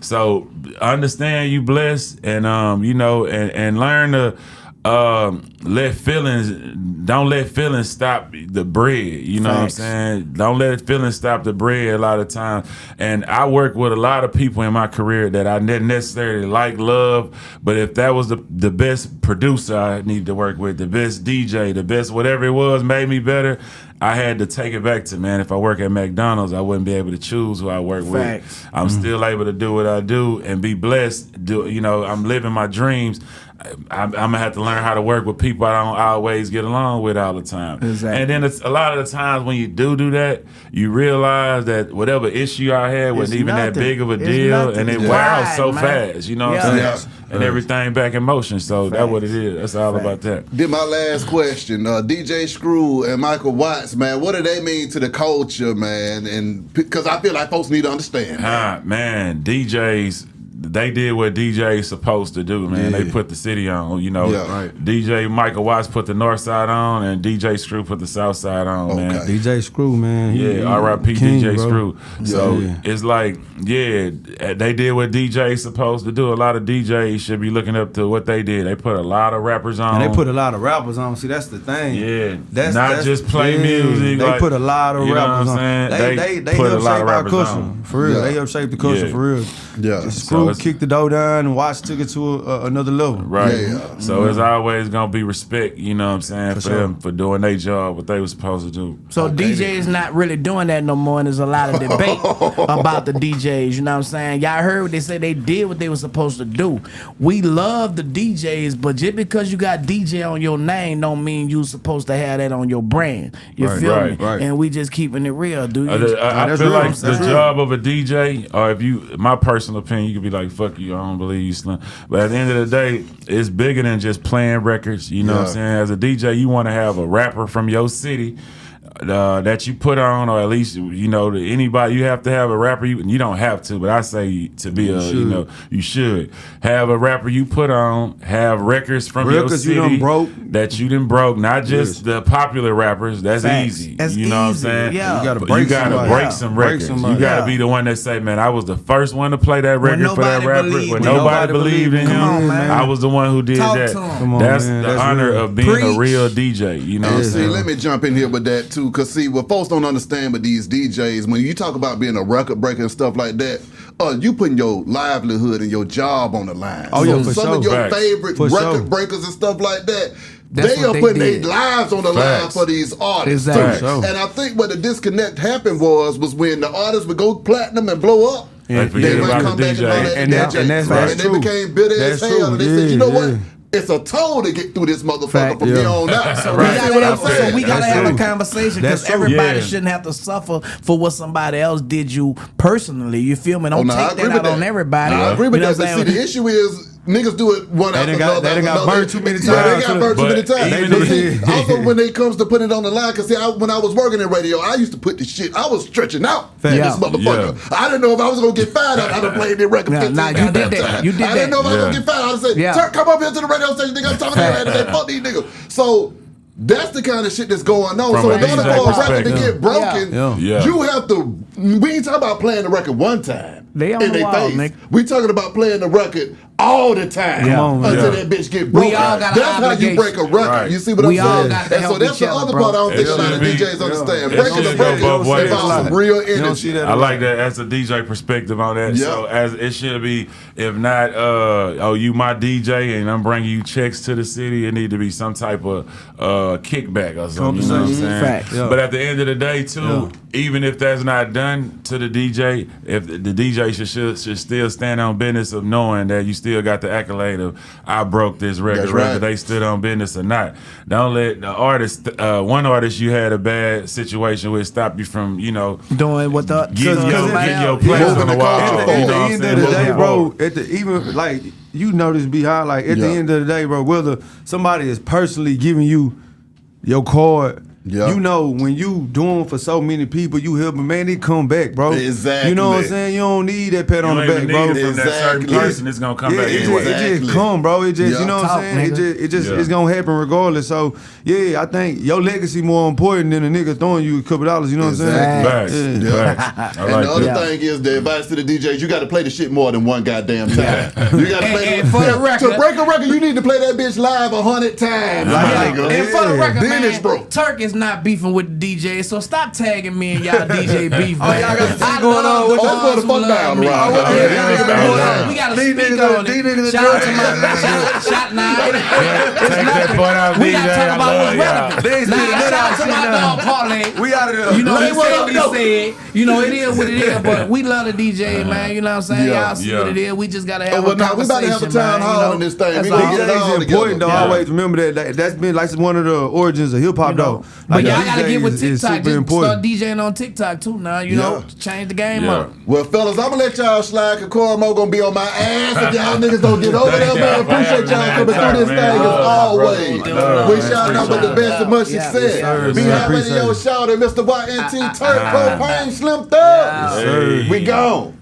So understand you blessed, and you know, and learn to don't let feelings stop the bread. You know what I'm saying? Don't let feelings stop the bread a lot of times. And I work with a lot of people in my career that I didn't necessarily love, but if that was the best producer I needed to work with, the best DJ, the best whatever it was made me better, I had to take it back to, man, if I work at McDonald's, I wouldn't be able to choose who I work with. I'm still able to do what I do and be blessed. You know, I'm living my dreams. I'm gonna have to learn how to work with people I don't always get along with all the time. Exactly. And then it's a lot of the times when you do that, you realize that whatever issue I had wasn't even that big of a deal, and it wears out so fast. You know what I'm saying? And everything back in motion. So that's what it is. That's all about that. Then my last question: DJ Screw and Michael Watts, man, what do they mean to the culture, man? And because I feel like folks need to understand. Man, DJs. They did what DJ's supposed to do, man. They put the city on, you know. DJ Michael Watts put the north side on, and DJ Screw put the south side on, man. DJ Screw, man. R.I.P. DJ Screw. So it's like, they did what DJ's supposed to do. A lot of DJs should be looking up to what they did. They put a lot of rappers on. And they put a lot of rappers on. See, that's the thing. Yeah. That's just play music. They put a lot of rappers on. They put a help lot shape of our rappers culture. on. For real. They help shape the culture for real. Screw kicked the dough down, and Watts took it to another level. Right. So it's always gonna be respect, you know what I'm saying, for them for doing their job, what they were supposed to do. So DJ is not really doing that no more, and there's a lot of debate about the DJs, you know what I'm saying? Y'all heard what they said, they did what they were supposed to do. We love the DJs, but just because you got DJ on your name don't mean you supposed to have that on your brand. You feel me? Right. And we just keeping it real, dude. I feel like the job of a DJ, or if you, my personal opinion, you could be like, fuck you, I don't believe you, Slim. But at the end of the day, it's bigger than just playing records. You know what I'm saying? As a DJ, you want to have a rapper from your city that you put on, or at least, you know, to anybody, you have to have a rapper. You don't have to, but I say to be you should have a rapper you put on, have records from your city that you done broke, not just the popular rappers. That's easy. You know what I'm saying? Yeah. You gotta break some records. You gotta be the one that say, man, I was the first one to play that record for that rapper when nobody believed in him. I was the one who did that. That's the honor of being a real DJ. You know what I'm saying? Let me jump in here with that too. Because, see, what folks don't understand with these DJs, when you talk about being a record breaker and stuff like that, you putting your livelihood and your job on the line. Some of your favorite record breakers and stuff like that, they are putting their lives on the line for these artists. Exactly. And I think what the disconnect happened was when the artists would go platinum and blow up, they would come back and all that and they became bitter as hell. And they said, you know what? It's a toll to get through this motherfucker from here on out. So we gotta have a conversation, because everybody shouldn't have to suffer for what somebody else did you personally. You feel me? Don't take that out on everybody. I agree with that. But see, the issue is niggas do it one after another. They done got burned too many times. They got burned too many times. Also, when it comes to putting it on the line, because see, when I was working in radio, I used to put this shit. I was stretching out for this motherfucker. I didn't know if I was gonna get fired out. I'd have played the record 15 times. You did that. I didn't know if I was gonna get fired. I'd say, "Turk, come up here to the radio station. Nigga, I'm talking to you. Fuck these niggas." So that's the kind of shit that's going on. So in order for a record to get broken, you have to. We ain't talking about playing the record one time. They on the wall, nigga. We talking about playing the record all the time until that bitch get broken. That's how you break a record. Right. You see what I'm saying? And so that's the other part I don't think a lot of DJs understand. Breaking the record involves some real energy. I like that as a DJ perspective on that. So as it should be, if not, you my DJ and I'm bringing you checks to the city, it need to be some type of kickback or something. You know what I'm saying? But at the end of the day, too, even if that's not done to the DJ, if the DJ should still stand on business of knowing that you still got the accolade of I broke this record, whether they stood on business or not. Don't let the artist, one artist you had a bad situation with, stop you from, you know, doing what the getting your place on the wall. At the end of the day, bro, even like you know this behind, like at the end of the day, bro, whether somebody is personally giving you your card Yeah. You know, when you doing for so many people, you helping, man, it come back, bro. Exactly. You know what I'm saying? You don't need that pat on the back, bro. From that certain person, it's gonna come back anyway. It just come, bro. It just, you know what I'm saying? It's gonna happen regardless. So yeah, I think your legacy more important than a nigga throwing you a couple dollars. You know what I'm saying? Facts. And the other thing is, the advice to the DJs: you got to play the shit more than one goddamn time. You got to play and for the record, to break a record, you need to play that bitch live 100 times. And for the record, then it's man, broke. Turk is not beefing with the DJs, so stop tagging me and y'all DJ beef. Man. Y'all got to see going on. Let's go the fuck down around. We gotta speak on it. Shout out to my shot now. Take that point out, We DJ. gotta talk I about love what's relevant. y'all. Nah, shout out to my dog Parlay. We out of there. You know, he what said up, what though? he said. You know, it is what it is, but we love the DJ, man. You know what I'm saying? Yeah. Y'all see what it is. We just gotta have a We about conversation, to have a town hall man. on this thing. That's We all. gonna get it all DJs is important though. together. Always remember that. That's been like one of the origins of hip hop though. But Like, y'all gotta DJs get with is TikTok. super Just important. start DJing on TikTok too now. You know, change the game up. Well, fellas, I'm gonna let y'all slide, cause Cormo gonna be on my ass if y'all niggas don't get over there, man. Appreciate y'all coming through this thing as always. Wish y'all nothing but the best and much success. Be happy to your shout at Mr. YNT Turk, Propain, Slim Thug. We gone.